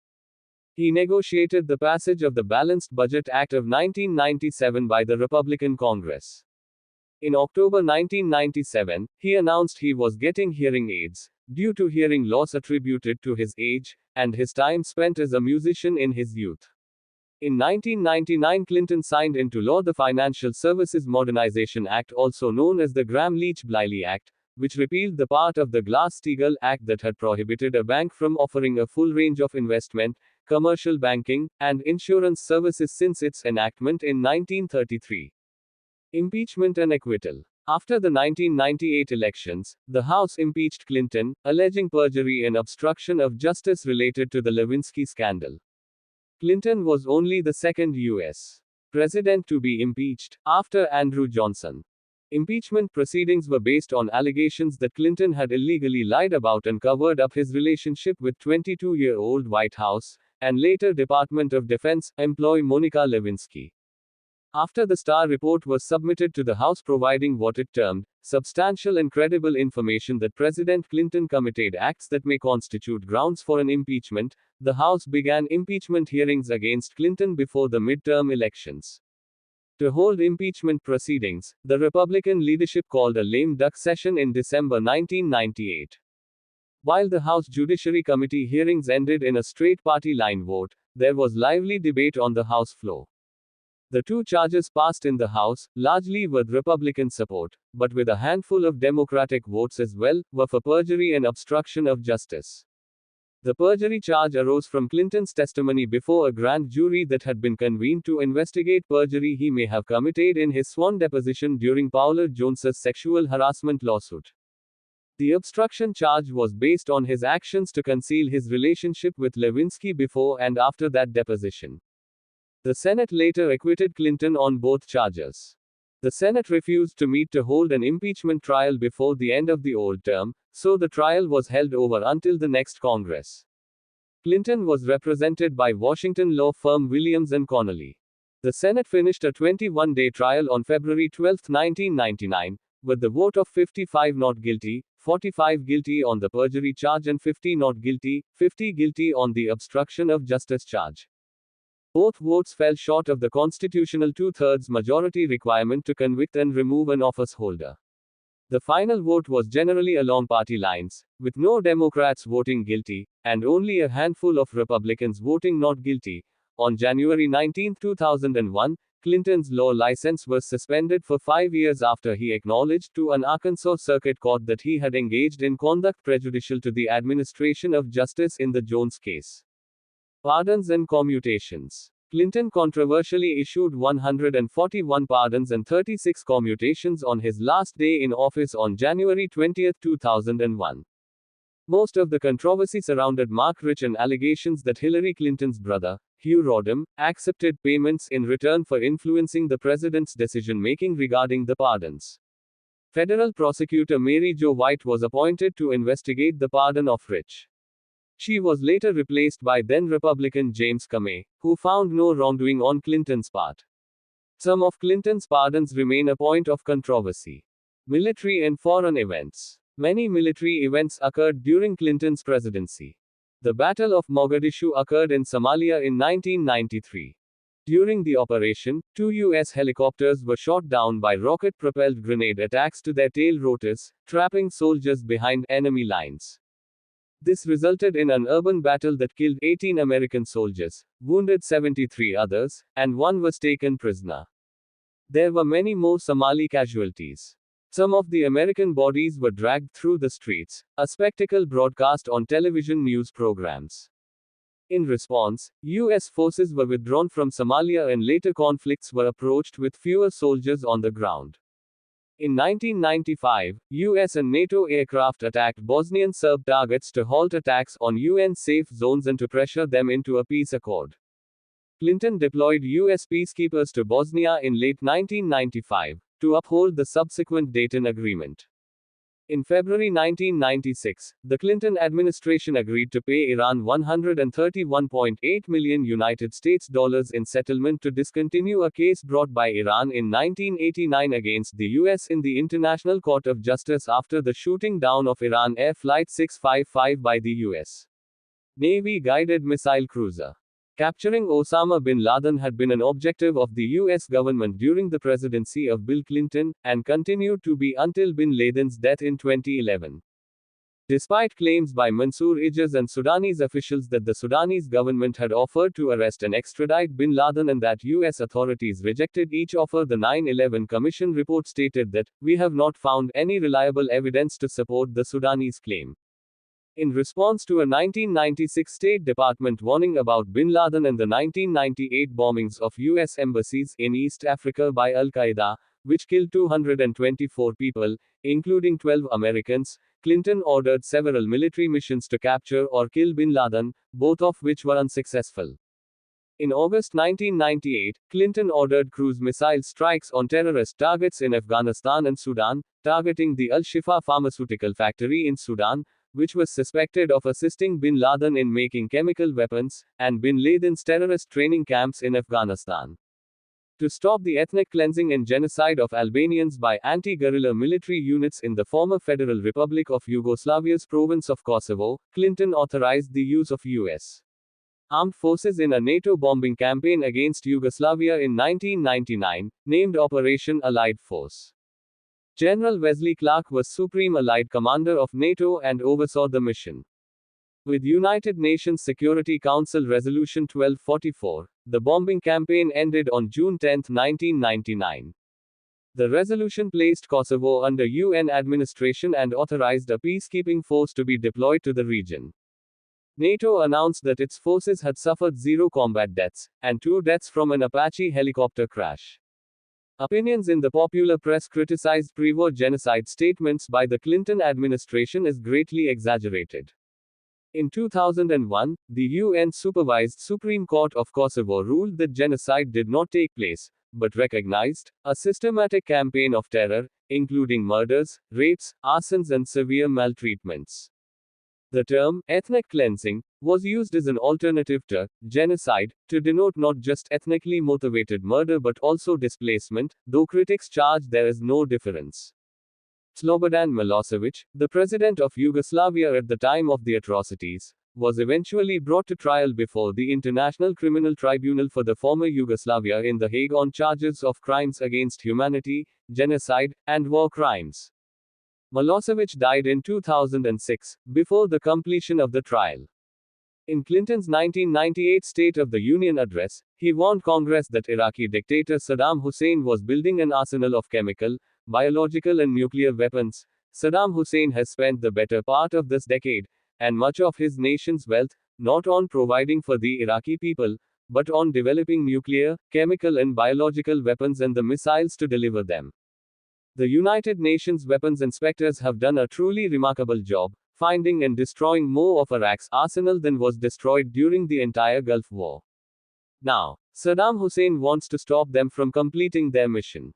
He negotiated the passage of the Balanced Budget Act of 1997 by the Republican Congress. In October 1997, he announced he was getting hearing aids, due to hearing loss attributed to his age, and his time spent as a musician in his youth. In 1999, Clinton signed into law the Financial Services Modernization Act, also known as the Gramm-Leach-Bliley Act, which repealed the part of the Glass-Steagall Act that had prohibited a bank from offering a full range of investment, commercial banking, and insurance services since its enactment in 1933. Impeachment and acquittal. After the 1998 elections, the House impeached Clinton, alleging perjury and obstruction of justice related to the Lewinsky scandal. Clinton was only the second U.S. president to be impeached, after Andrew Johnson. Impeachment proceedings were based on allegations that Clinton had illegally lied about and covered up his relationship with 22-year-old White House, and later Department of Defense, employee Monica Lewinsky. After the Starr report was submitted to the House providing what it termed, substantial and credible information that President Clinton committed acts that may constitute grounds for an impeachment, the House began impeachment hearings against Clinton before the midterm elections. To hold impeachment proceedings, the Republican leadership called a lame duck session in December 1998. While the House Judiciary Committee hearings ended in a straight party line vote, there was lively debate on the House floor. The 2 charges passed in the House, largely with Republican support, but with a handful of Democratic votes as well, were for perjury and obstruction of justice. The perjury charge arose from Clinton's testimony before a grand jury that had been convened to investigate perjury he may have committed in his sworn deposition during Paula Jones's sexual harassment lawsuit. The obstruction charge was based on his actions to conceal his relationship with Lewinsky before and after that deposition. The Senate later acquitted Clinton on both charges. The Senate refused to meet to hold an impeachment trial before the end of the old term, so the trial was held over until the next Congress. Clinton was represented by Washington law firm Williams & Connolly. The Senate finished a 21-day trial on February 12, 1999, with the vote of 55 not guilty, 45 guilty on the perjury charge and 50 not guilty, 50 guilty on the obstruction of justice charge. Both votes fell short of the constitutional two-thirds majority requirement to convict and remove an office holder. The final vote was generally along party lines, with no Democrats voting guilty, and only a handful of Republicans voting not guilty. On January 19, 2001, Clinton's law license was suspended for 5 years after he acknowledged to an Arkansas Circuit Court that he had engaged in conduct prejudicial to the administration of justice in the Jones case. Pardons and commutations. Clinton controversially issued 141 pardons and 36 commutations on his last day in office on January 20, 2001. Most of the controversy surrounded Mark Rich and allegations that Hillary Clinton's brother, Hugh Rodham, accepted payments in return for influencing the president's decision-making regarding the pardons. Federal prosecutor Mary Jo White was appointed to investigate the pardon of Rich. She was later replaced by then-Republican James Comey, who found no wrongdoing on Clinton's part. Some of Clinton's pardons remain a point of controversy. Military and foreign events. Many military events occurred during Clinton's presidency. The Battle of Mogadishu occurred in Somalia in 1993. During the operation, 2 U.S. helicopters were shot down by rocket-propelled grenade attacks to their tail rotors, trapping soldiers behind enemy lines. This resulted in an urban battle that killed 18 American soldiers, wounded 73 others, and 1 was taken prisoner. There were many more Somali casualties. Some of the American bodies were dragged through the streets, a spectacle broadcast on television news programs. In response, U.S. forces were withdrawn from Somalia and later conflicts were approached with fewer soldiers on the ground. In 1995, U.S. and NATO aircraft attacked Bosnian Serb targets to halt attacks on UN safe zones and to pressure them into a peace accord. Clinton deployed U.S. peacekeepers to Bosnia in late 1995 to uphold the subsequent Dayton Agreement. In February 1996, the Clinton administration agreed to pay Iran $131.8 million United States dollars in settlement to discontinue a case brought by Iran in 1989 against the U.S. in the International Court of Justice after the shooting down of Iran Air Flight 655 by the U.S. Navy guided missile cruiser. Capturing Osama bin Laden had been an objective of the U.S. government during the presidency of Bill Clinton, and continued to be until bin Laden's death in 2011. Despite claims by Mansour Ijaz and Sudanese officials that the Sudanese government had offered to arrest and extradite bin Laden and that U.S. authorities rejected each offer, the 9/11 Commission report stated that, "We have not found any reliable evidence to support the Sudanese claim." In response to a 1996 State Department warning about bin Laden and the 1998 bombings of U.S. embassies in East Africa by Al-Qaeda, which killed 224 people, including 12 Americans, Clinton ordered several military missions to capture or kill bin Laden, both of which were unsuccessful. In August 1998, Clinton ordered cruise missile strikes on terrorist targets in Afghanistan and Sudan, targeting the Al-Shifa pharmaceutical factory in Sudan, which was suspected of assisting bin Laden in making chemical weapons, and bin Laden's terrorist training camps in Afghanistan. To stop the ethnic cleansing and genocide of Albanians by anti-guerrilla military units in the former Federal Republic of Yugoslavia's province of Kosovo, Clinton authorized the use of U.S. armed forces in a NATO bombing campaign against Yugoslavia in 1999, named Operation Allied Force. General Wesley Clark was Supreme Allied Commander of NATO and oversaw the mission. With United Nations Security Council Resolution 1244, the bombing campaign ended on June 10, 1999. The resolution placed Kosovo under UN administration and authorized a peacekeeping force to be deployed to the region. NATO announced that its forces had suffered 0 combat deaths, and 2 deaths from an Apache helicopter crash. Opinions in the popular press criticized pre-war genocide statements by the Clinton administration as greatly exaggerated. In 2001, the UN-supervised Supreme Court of Kosovo ruled that genocide did not take place, but recognized, a systematic campaign of terror, including murders, rapes, arsons, and severe maltreatments. The term, ethnic cleansing, was used as an alternative to genocide, to denote not just ethnically motivated murder but also displacement, though critics charge there is no difference. Slobodan Milosevic, the president of Yugoslavia at the time of the atrocities, was eventually brought to trial before the International Criminal Tribunal for the former Yugoslavia in The Hague on charges of crimes against humanity, genocide, and war crimes. Milosevic died in 2006, before the completion of the trial. In Clinton's 1998 State of the Union address, he warned Congress that Iraqi dictator Saddam Hussein was building an arsenal of chemical, biological, and nuclear weapons. Saddam Hussein has spent the better part of this decade, and much of his nation's wealth, not on providing for the Iraqi people, but on developing nuclear, chemical, and biological weapons and the missiles to deliver them. The United Nations weapons inspectors have done a truly remarkable job, finding and destroying more of Iraq's arsenal than was destroyed during the entire Gulf War. Now, Saddam Hussein wants to stop them from completing their mission.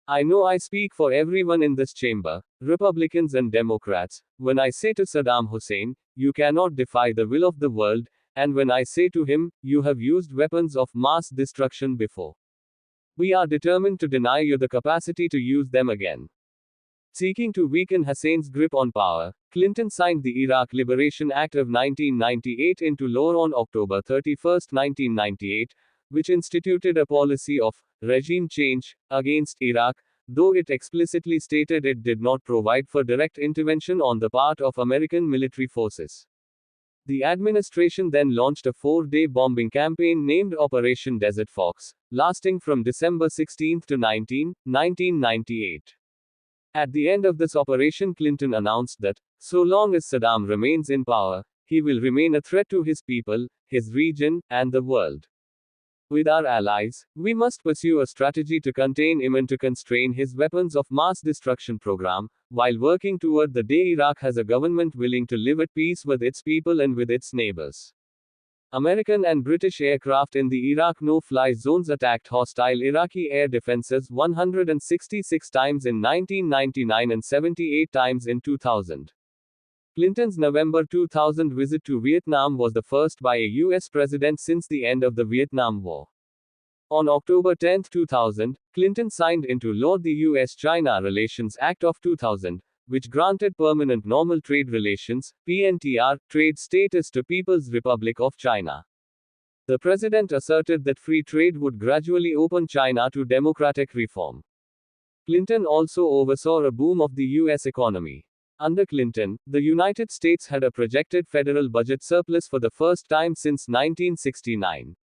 I know I speak for everyone in this chamber, Republicans and Democrats, when I say to Saddam Hussein, you cannot defy the will of the world, and when I say to him, you have used weapons of mass destruction before. We are determined to deny you the capacity to use them again. Seeking to weaken Hussein's grip on power, Clinton signed the Iraq Liberation Act of 1998 into law on October 31, 1998, which instituted a policy of regime change against Iraq, though it explicitly stated it did not provide for direct intervention on the part of American military forces. The administration then launched a 4-day bombing campaign named Operation Desert Fox, lasting from December 16 to 19, 1998. At the end of this operation, Clinton announced that, so long as Saddam remains in power, he will remain a threat to his people, his region, and the world. With our allies, we must pursue a strategy to contain him and to constrain his weapons of mass destruction program, while working toward the day Iraq has a government willing to live at peace with its people and with its neighbors. American and British aircraft in the Iraq no-fly zones attacked hostile Iraqi air defenses 166 times in 1999 and 78 times in 2000. Clinton's November 2000 visit to Vietnam was the first by a U.S. president since the end of the Vietnam War. On October 10, 2000, Clinton signed into law the U.S.-China Relations Act of 2000, which granted permanent normal trade relations, PNTR, trade status to People's Republic of China. The president asserted that free trade would gradually open China to democratic reform. Clinton also oversaw a boom of the U.S. economy. Under Clinton, the United States had a projected federal budget surplus for the first time since 1969.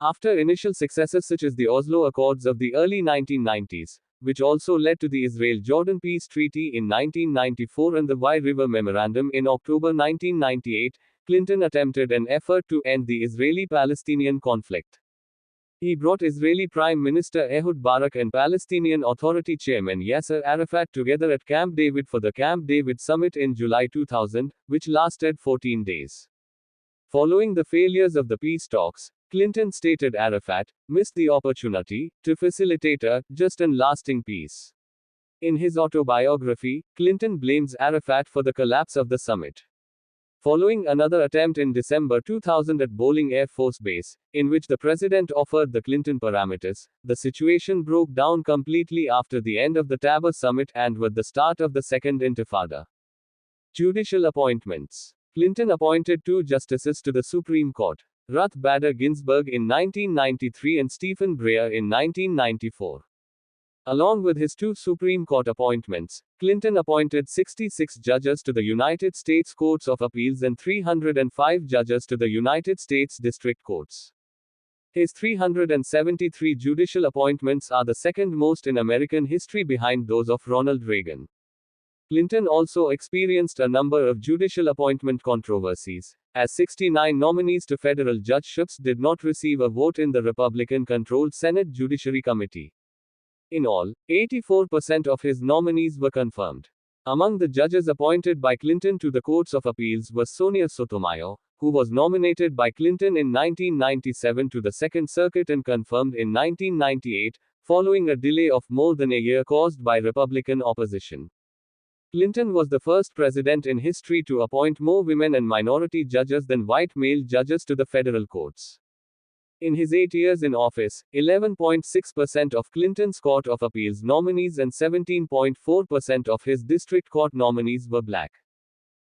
After initial successes such as the Oslo Accords of the early 1990s, which also led to the Israel-Jordan Peace Treaty in 1994 and the Wye River Memorandum in October 1998, Clinton attempted an effort to end the Israeli-Palestinian conflict. He brought Israeli Prime Minister Ehud Barak and Palestinian Authority Chairman Yasser Arafat together at Camp David for the Camp David Summit in July 2000, which lasted 14 days. Following the failures of the peace talks, Clinton stated Arafat missed the opportunity to facilitate a just and lasting peace. In his autobiography, Clinton blames Arafat for the collapse of the summit. Following another attempt in December 2000 at Bolling Air Force Base, in which the president offered the Clinton parameters, the situation broke down completely after the end of the Tabor summit and with the start of the Second Intifada. Judicial appointments. Clinton appointed 2 justices to the Supreme Court, Ruth Bader Ginsburg in 1993 and Stephen Breyer in 1994. Along with his 2 Supreme Court appointments, Clinton appointed 66 judges to the United States Courts of Appeals and 305 judges to the United States District Courts. His 373 judicial appointments are the second most in American history behind those of Ronald Reagan. Clinton also experienced a number of judicial appointment controversies, as 69 nominees to federal judgeships did not receive a vote in the Republican-controlled Senate Judiciary Committee. In all, 84% of his nominees were confirmed. Among the judges appointed by Clinton to the Courts of Appeals was Sonia Sotomayor, who was nominated by Clinton in 1997 to the Second Circuit and confirmed in 1998, following a delay of more than a year caused by Republican opposition. Clinton was the first president in history to appoint more women and minority judges than white male judges to the federal courts. In his 8 years in office, 11.6% of Clinton's Court of Appeals nominees and 17.4% of his district court nominees were black.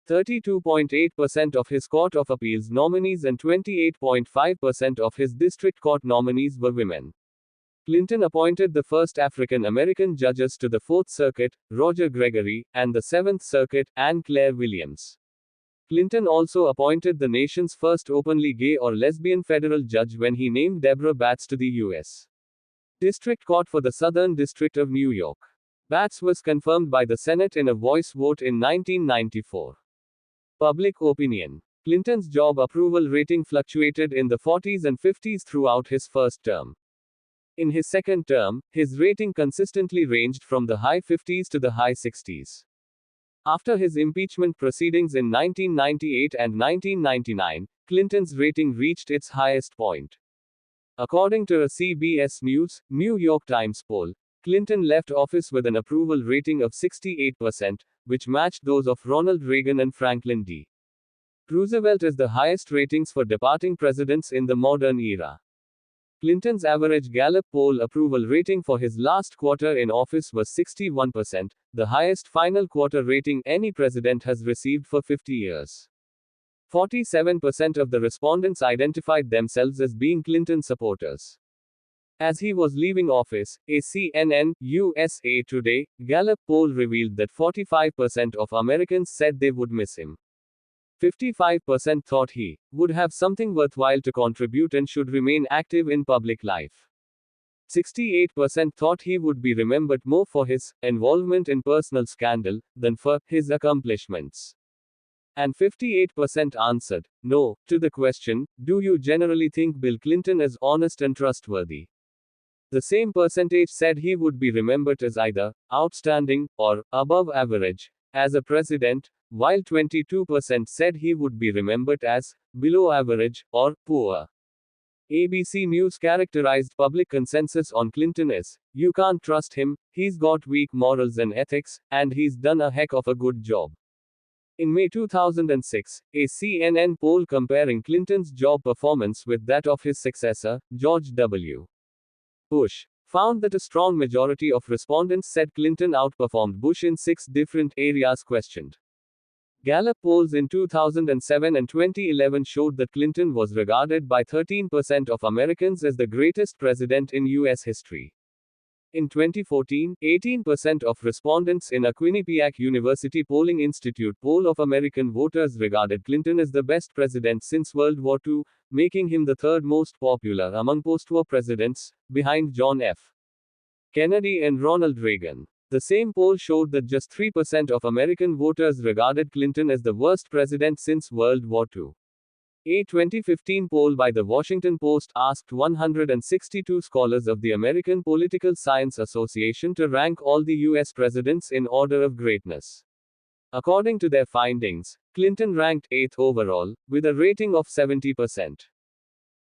32.8% of his Court of Appeals nominees and 28.5% of his district court nominees were women. Clinton appointed the first African American judges to the Fourth Circuit, Roger Gregory, and the Seventh Circuit, Anne Claire Williams. Clinton also appointed the nation's first openly gay or lesbian federal judge when he named Deborah Batts to the U.S. District Court for the Southern District of New York. Batts was confirmed by the Senate in a voice vote in 1994. Public opinion. Clinton's job approval rating fluctuated in the 40s and 50s throughout his first term. In his second term, his rating consistently ranged from the high 50s to the high 60s. After his impeachment proceedings in 1998 and 1999, Clinton's rating reached its highest point. According to a CBS News, New York Times poll, Clinton left office with an approval rating of 68%, which matched those of Ronald Reagan and Franklin D. Roosevelt as the highest ratings for departing presidents in the modern era. Clinton's average Gallup poll approval rating for his last quarter in office was 61%, the highest final quarter rating any president has received for 50 years. 47% of the respondents identified themselves as being Clinton supporters. As he was leaving office, a CNN USA Today Gallup poll revealed that 45% of Americans said they would miss him. 55% thought he would have something worthwhile to contribute and should remain active in public life. 68% thought he would be remembered more for his involvement in personal scandal than for his accomplishments. And 58% answered no to the question, "Do you generally think Bill Clinton is honest and trustworthy?" The same percentage said he would be remembered as either outstanding or above average as a president, while 22% said he would be remembered as below average or poor. ABC News characterized public consensus on Clinton as, "You can't trust him, he's got weak morals and ethics, and he's done a heck of a good job." In May 2006, a CNN poll comparing Clinton's job performance with that of his successor, George W. Bush, found that a strong majority of respondents said Clinton outperformed Bush in 6 different areas questioned. Gallup polls in 2007 and 2011 showed that Clinton was regarded by 13% of Americans as the greatest president in U.S. history. In 2014, 18% of respondents in a Quinnipiac University Polling Institute poll of American voters regarded Clinton as the best president since World War II, making him the third most popular among post-war presidents, behind John F. Kennedy and Ronald Reagan. The same poll showed that just 3% of American voters regarded Clinton as the worst president since World War II. A 2015 poll by the Washington Post asked 162 scholars of the American Political Science Association to rank all the U.S. presidents in order of greatness. According to their findings, Clinton ranked 8th overall, with a rating of 70%.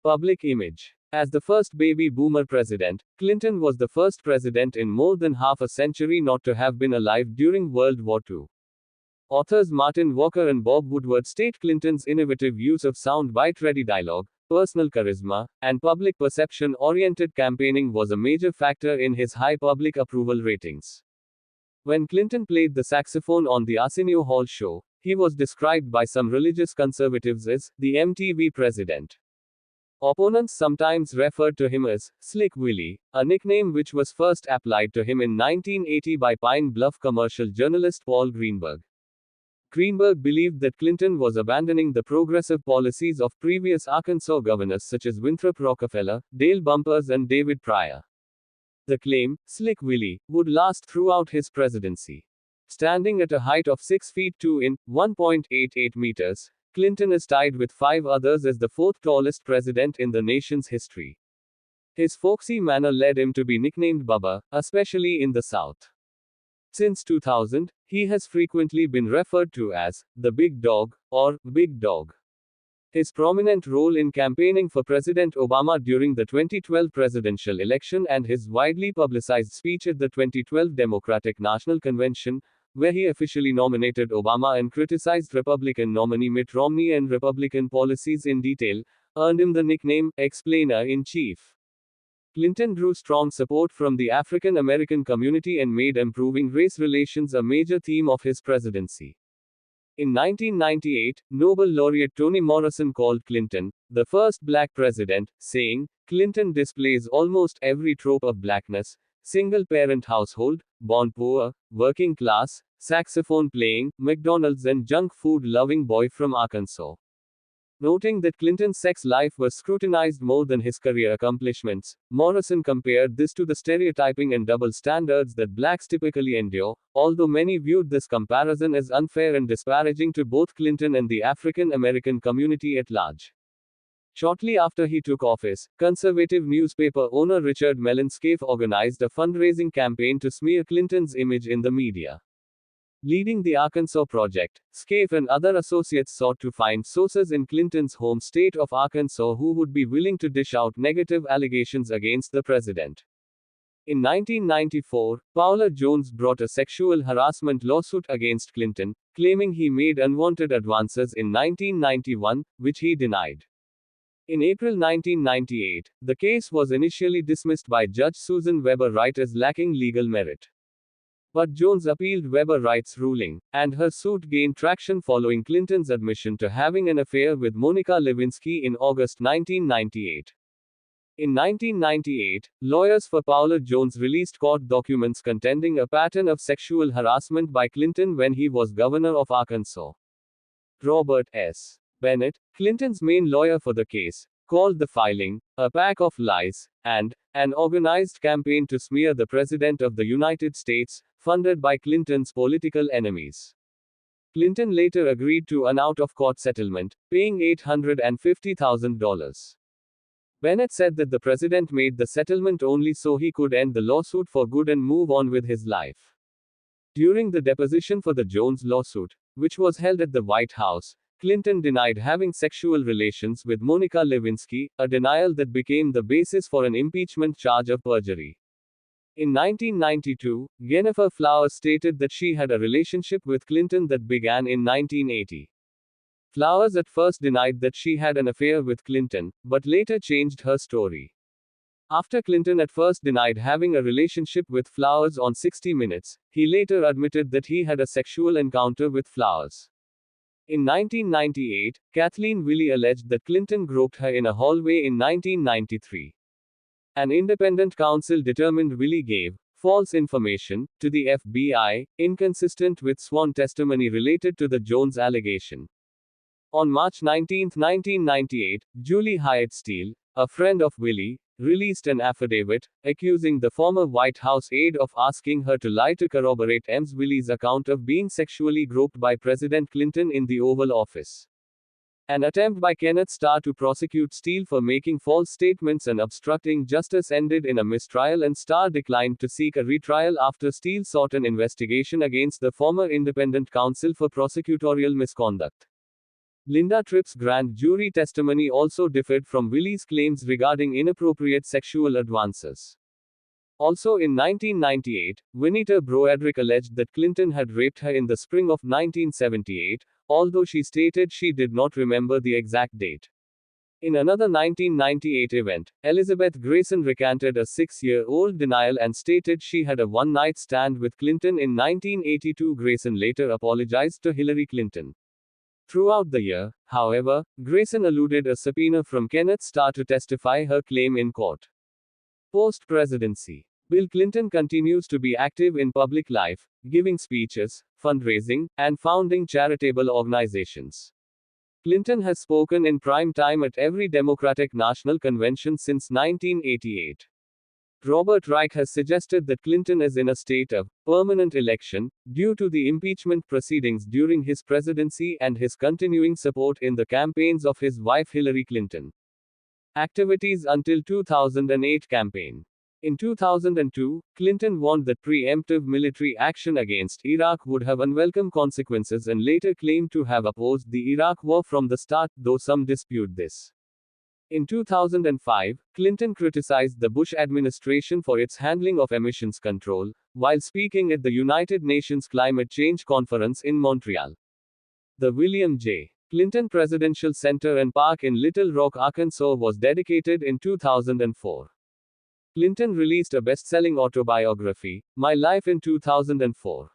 Public image. As the first baby boomer president, Clinton was the first president in more than half a century not to have been alive during World War II. Authors Martin Walker and Bob Woodward state Clinton's innovative use of sound-bite-ready dialogue, personal charisma, and public perception-oriented campaigning was a major factor in his high public approval ratings. When Clinton played the saxophone on the Arsenio Hall show, he was described by some religious conservatives as the MTV president. Opponents sometimes referred to him as Slick Willie, a nickname which was first applied to him in 1980 by Pine Bluff commercial journalist Paul Greenberg. Greenberg believed that Clinton was abandoning the progressive policies of previous Arkansas governors such as Winthrop Rockefeller, Dale Bumpers, and David Pryor. The claim, Slick Willie, would last throughout his presidency. Standing at a height of 6 feet 2 in 1.88 meters, Clinton is tied with 5 others as the 4th tallest president in the nation's history. His folksy manner led him to be nicknamed Bubba, especially in the South. Since 2000, he has frequently been referred to as the Big Dog or Big Dog. His prominent role in campaigning for President Obama during the 2012 presidential election and his widely publicized speech at the 2012 Democratic National Convention, where he officially nominated Obama and criticized Republican nominee Mitt Romney and Republican policies in detail, earned him the nickname Explainer-in-Chief. Clinton drew strong support from the African American community and made improving race relations a major theme of his presidency. In 1998, Nobel laureate Toni Morrison called Clinton the first black president, saying, "Clinton displays almost every trope of blackness: single-parent household, born poor, working class, saxophone playing, McDonald's and junk food loving boy from Arkansas." Noting that Clinton's sex life was scrutinized more than his career accomplishments, Morrison compared this to the stereotyping and double standards that blacks typically endure, although many viewed this comparison as unfair and disparaging to both Clinton and the African American community at large. Shortly after he took office, conservative newspaper owner Richard Mellon Scaife organized a fundraising campaign to smear Clinton's image in the media. Leading the Arkansas Project, Scaife and other associates sought to find sources in Clinton's home state of Arkansas who would be willing to dish out negative allegations against the president. In 1994, Paula Jones brought a sexual harassment lawsuit against Clinton, claiming he made unwanted advances in 1991, which he denied. In April 1998, the case was initially dismissed by Judge Susan Weber Wright as lacking legal merit. But Jones appealed Weber Wright's ruling, and her suit gained traction following Clinton's admission to having an affair with Monica Lewinsky in August 1998. In 1998, lawyers for Paula Jones released court documents contending a pattern of sexual harassment by Clinton when he was governor of Arkansas. Robert S. Bennett, Clinton's main lawyer for the case, called the filing a pack of lies and an organized campaign to smear the President of the United States, funded by Clinton's political enemies. Clinton later agreed to an out-of-court settlement, paying $850,000. Bennett said that the president made the settlement only so he could end the lawsuit for good and move on with his life. During the deposition for the Jones lawsuit, which was held at the White House, Clinton denied having sexual relations with Monica Lewinsky, a denial that became the basis for an impeachment charge of perjury. In 1992, Gennifer Flowers stated that she had a relationship with Clinton that began in 1980. Flowers at first denied that she had an affair with Clinton, but later changed her story. After Clinton at first denied having a relationship with Flowers on 60 Minutes, he later admitted that he had a sexual encounter with Flowers. In 1998, Kathleen Willey alleged that Clinton groped her in a hallway in 1993. An independent counsel determined Willey gave false information to the FBI, inconsistent with sworn testimony related to the Jones allegation. On March 19, 1998, Julie Hyatt Steele, a friend of Willey, released an affidavit accusing the former White House aide of asking her to lie to corroborate Ms. Willey's account of being sexually groped by President Clinton in the Oval Office. An attempt by Kenneth Starr to prosecute Steele for making false statements and obstructing justice ended in a mistrial, and Starr declined to seek a retrial after Steele sought an investigation against the former independent counsel for prosecutorial misconduct. Linda Tripp's grand jury testimony also differed from Willey's claims regarding inappropriate sexual advances. Also in 1998, Winita Broadrick alleged that Clinton had raped her in the spring of 1978, although she stated she did not remember the exact date. In another 1998 event, Elizabeth Grayson recanted a 6-year-old denial and stated she had a one-night stand with Clinton in 1982. Grayson later apologized to Hillary Clinton. Throughout the year, however, Grayson eluded a subpoena from Kenneth Starr to testify her claim in court. Post-presidency. Bill Clinton continues to be active in public life, giving speeches, fundraising, and founding charitable organizations. Clinton has spoken in prime time at every Democratic National Convention since 1988. Robert Reich has suggested that Clinton is in a state of permanent election due to the impeachment proceedings during his presidency and his continuing support in the campaigns of his wife Hillary Clinton. Activities until 2008 campaign. In 2002, Clinton warned that preemptive military action against Iraq would have unwelcome consequences and later claimed to have opposed the Iraq War from the start, though some dispute this. In 2005, Clinton criticized the Bush administration for its handling of emissions control, while speaking at the United Nations Climate Change Conference in Montreal. The William J. Clinton Presidential Center and Park in Little Rock, Arkansas was dedicated in 2004. Clinton released a best-selling autobiography, My Life, in 2004.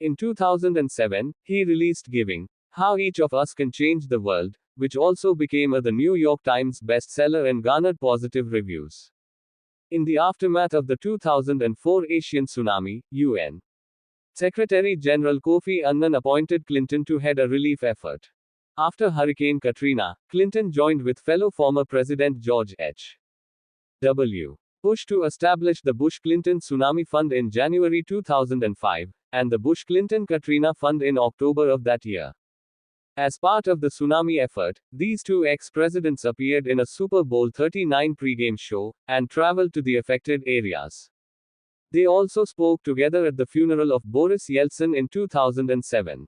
In 2007, he released Giving: How Each of Us Can Change the World, which also became the New York Times bestseller and garnered positive reviews. In the aftermath of the 2004 Asian tsunami, UN Secretary General Kofi Annan appointed Clinton to head a relief effort. After Hurricane Katrina, Clinton joined with fellow former President George H.W. Bush to establish the Bush-Clinton Tsunami Fund in January 2005, and the Bush-Clinton-Katrina Fund in October of that year. As part of the tsunami effort, these two ex-presidents appeared in a Super Bowl 39 pregame show, and traveled to the affected areas. They also spoke together at the funeral of Boris Yeltsin in 2007.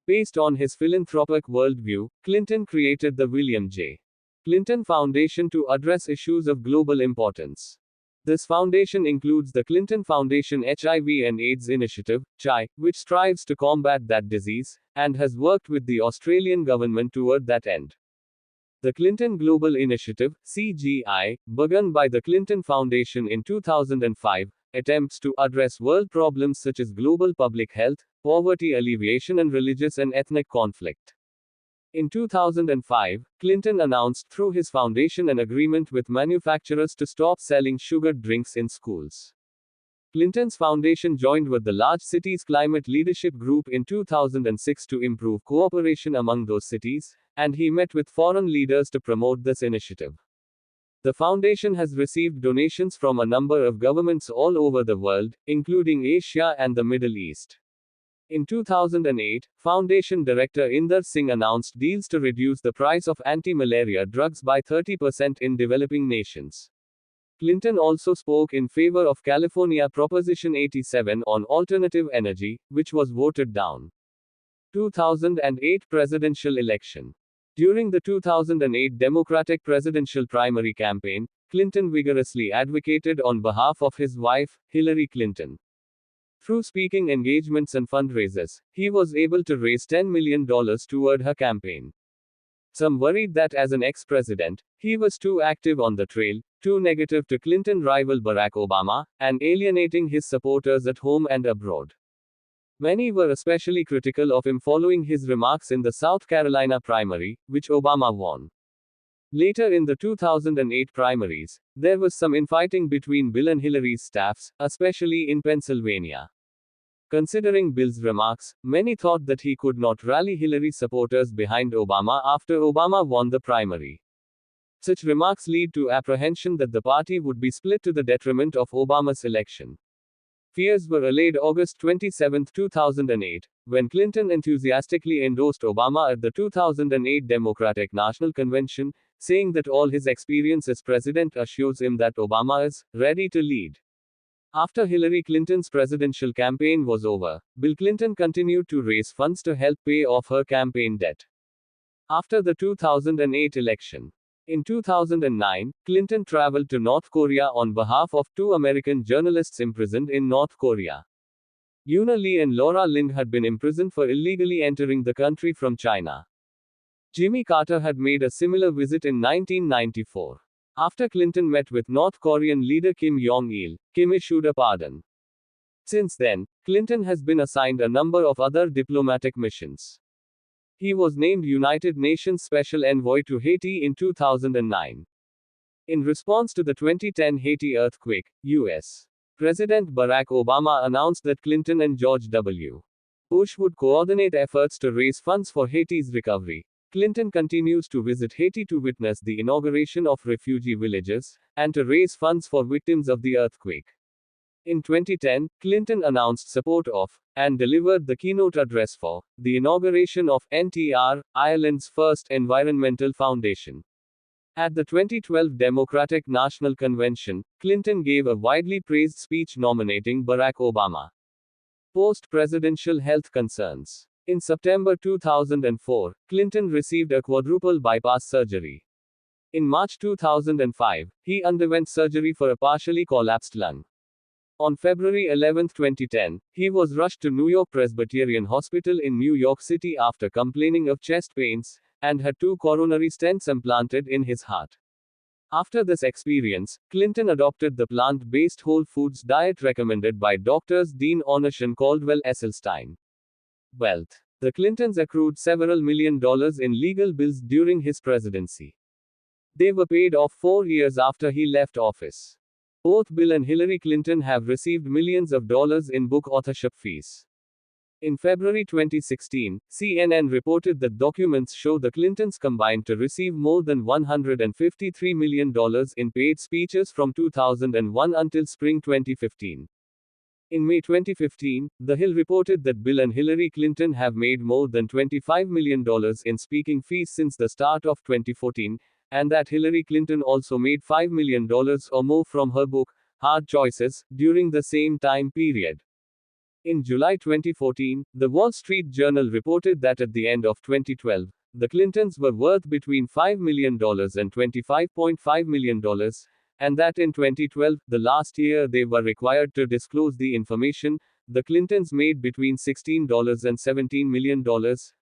Based on his philanthropic worldview, Clinton created the William J. Clinton Foundation to address issues of global importance. This foundation includes the Clinton Foundation HIV and AIDS Initiative, CHI, which strives to combat that disease, and has worked with the Australian government toward that end. The Clinton Global Initiative, CGI, begun by the Clinton Foundation in 2005, attempts to address world problems such as global public health, poverty alleviation, and religious and ethnic conflict. In 2005, Clinton announced through his foundation an agreement with manufacturers to stop selling sugared drinks in schools. Clinton's foundation joined with the Large Cities Climate Leadership Group in 2006 to improve cooperation among those cities, and he met with foreign leaders to promote this initiative. The foundation has received donations from a number of governments all over the world, including Asia and the Middle East. In 2008, Foundation Director Inder Singh announced deals to reduce the price of anti-malaria drugs by 30% in developing nations. Clinton also spoke in favor of California Proposition 87 on alternative energy, which was voted down. 2008 Presidential Election. During the 2008 Democratic presidential primary campaign, Clinton vigorously advocated on behalf of his wife, Hillary Clinton. Through speaking engagements and fundraisers, he was able to raise $10 million toward her campaign. Some worried that as an ex-president, he was too active on the trail, too negative to Clinton rival Barack Obama, and alienating his supporters at home and abroad. Many were especially critical of him following his remarks in the South Carolina primary, which Obama won. Later in the 2008 primaries, there was some infighting between Bill and Hillary's staffs, especially in Pennsylvania. Considering Bill's remarks, many thought that he could not rally Hillary supporters behind Obama after Obama won the primary. Such remarks lead to apprehension that the party would be split to the detriment of Obama's election. Fears were allayed August 27, 2008, when Clinton enthusiastically endorsed Obama at the 2008 Democratic National Convention, saying that all his experience as president assures him that Obama is ready to lead. After Hillary Clinton's presidential campaign was over, Bill Clinton continued to raise funds to help pay off her campaign debt. After the 2008 election, in 2009, Clinton traveled to North Korea on behalf of two American journalists imprisoned in North Korea. Yuna Lee and Laura Lind had been imprisoned for illegally entering the country from China. Jimmy Carter had made a similar visit in 1994. After Clinton met with North Korean leader Kim Jong-il, Kim issued a pardon. Since then, Clinton has been assigned a number of other diplomatic missions. He was named United Nations Special Envoy to Haiti in 2009. In response to the 2010 Haiti earthquake, U.S. President Barack Obama announced that Clinton and George W. Bush would coordinate efforts to raise funds for Haiti's recovery. Clinton continues to visit Haiti to witness the inauguration of refugee villages, and to raise funds for victims of the earthquake. In 2010, Clinton announced support of, and delivered the keynote address for, the inauguration of NTR, Ireland's first environmental foundation. At the 2012 Democratic National Convention, Clinton gave a widely praised speech nominating Barack Obama. Post-presidential health concerns. In September 2004, Clinton received a quadruple bypass surgery. In March 2005, he underwent surgery for a partially collapsed lung. On February 11, 2010, he was rushed to New York Presbyterian Hospital in New York City after complaining of chest pains, and had 2 coronary stents implanted in his heart. After this experience, Clinton adopted the plant-based whole foods diet recommended by doctors Dean Ornish and Caldwell Esselstyn. Wealth. The Clintons accrued several $1 million in legal bills during his presidency. They were paid off 4 years after he left office. Both Bill and Hillary Clinton have received millions of dollars in book authorship fees. In February 2016, CNN reported that documents show the Clintons combined to receive more than $153 million in paid speeches from 2001 until spring 2015. In May 2015, The Hill reported that Bill and Hillary Clinton have made more than $25 million in speaking fees since the start of 2014, and that Hillary Clinton also made $5 million or more from her book, Hard Choices, during the same time period. In July 2014, The Wall Street Journal reported that at the end of 2012, the Clintons were worth between $5 million and $25.5 million, and that in 2012, the last year they were required to disclose the information, the Clintons made between $16 and $17 million,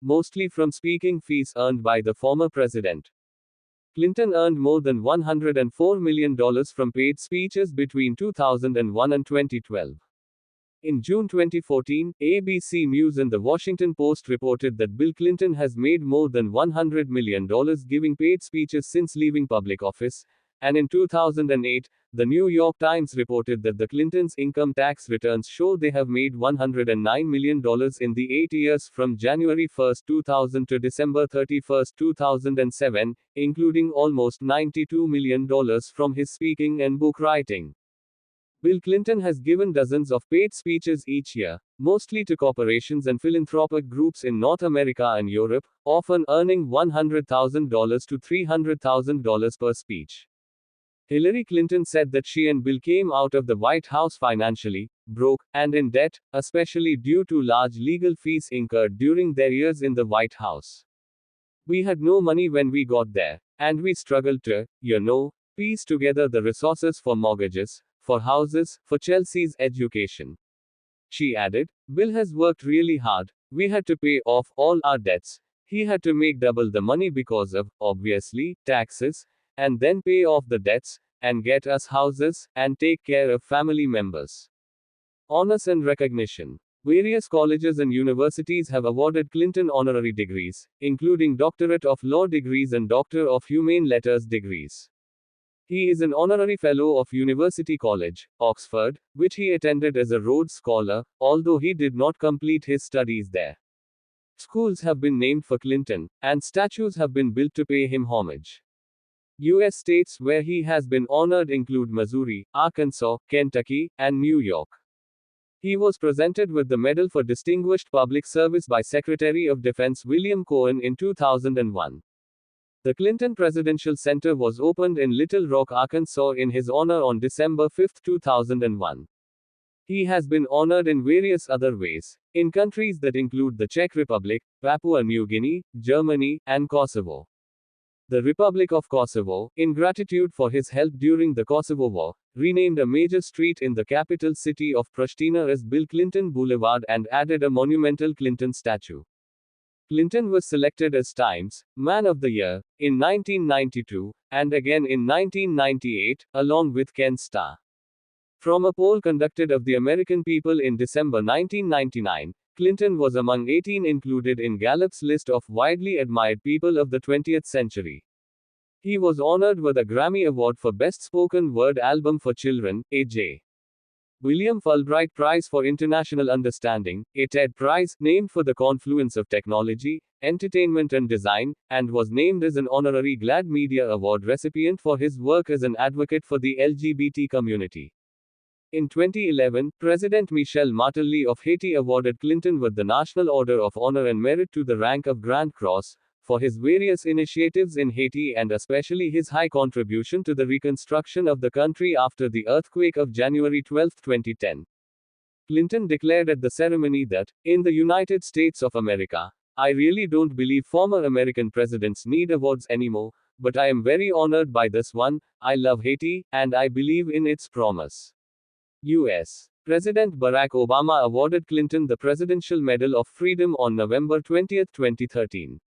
mostly from speaking fees earned by the former president. Clinton earned more than $104 million from paid speeches between 2001 and 2012. In June 2014, ABC News and The Washington Post reported that Bill Clinton has made more than $100 million giving paid speeches since leaving public office, and in 2008, The New York Times reported that the Clintons' income tax returns show they have made $109 million in the 8 years from January 1, 2000 to December 31, 2007, including almost $92 million from his speaking and book writing. Bill Clinton has given dozens of paid speeches each year, mostly to corporations and philanthropic groups in North America and Europe, often earning $100,000 to $300,000 per speech. Hillary Clinton said that she and Bill came out of the White House financially broke and in debt, especially due to large legal fees incurred during their years in the White House. We had no money when we got there, and we struggled to, piece together the resources for mortgages, for houses, for Chelsea's education. She added, Bill has worked really hard. We had to pay off all our debts. He had to make double the money because of, obviously, taxes, and then pay off the debts, and get us houses, and take care of family members. Honors and recognition. Various colleges and universities have awarded Clinton honorary degrees, including Doctorate of Law degrees and Doctor of Humane Letters degrees. He is an honorary fellow of University College, Oxford, which he attended as a Rhodes Scholar, although he did not complete his studies there. Schools have been named for Clinton, and statues have been built to pay him homage. U.S. states where he has been honored include Missouri, Arkansas, Kentucky, and New York. He was presented with the Medal for Distinguished Public Service by Secretary of Defense William Cohen in 2001. The Clinton Presidential Center was opened in Little Rock, Arkansas in his honor on December 5, 2001. He has been honored in various other ways, in countries that include the Czech Republic, Papua New Guinea, Germany, and Kosovo. The Republic of Kosovo, in gratitude for his help during the Kosovo War, renamed a major street in the capital city of Pristina as Bill Clinton Boulevard and added a monumental Clinton statue. Clinton was selected as Times Man of the Year in 1992, and again in 1998, along with Ken Starr. From a poll conducted of the American people in December 1999, Clinton was among 18 included in Gallup's list of widely admired people of the 20th century. He was honored with a Grammy Award for Best Spoken Word Album for Children, a J. William Fulbright Prize for International Understanding, a TED Prize, named for the confluence of technology, entertainment and design, and was named as an honorary GLAAD Media Award recipient for his work as an advocate for the LGBT community. In 2011, President Michel Martelly of Haiti awarded Clinton with the National Order of Honor and Merit to the rank of Grand Cross, for his various initiatives in Haiti and especially his high contribution to the reconstruction of the country after the earthquake of January 12, 2010. Clinton declared at the ceremony that, in the United States of America, I really don't believe former American presidents need awards anymore, but I am very honored by this one. I love Haiti, and I believe in its promise. U.S. President Barack Obama awarded Clinton the Presidential Medal of Freedom on November 20, 2013.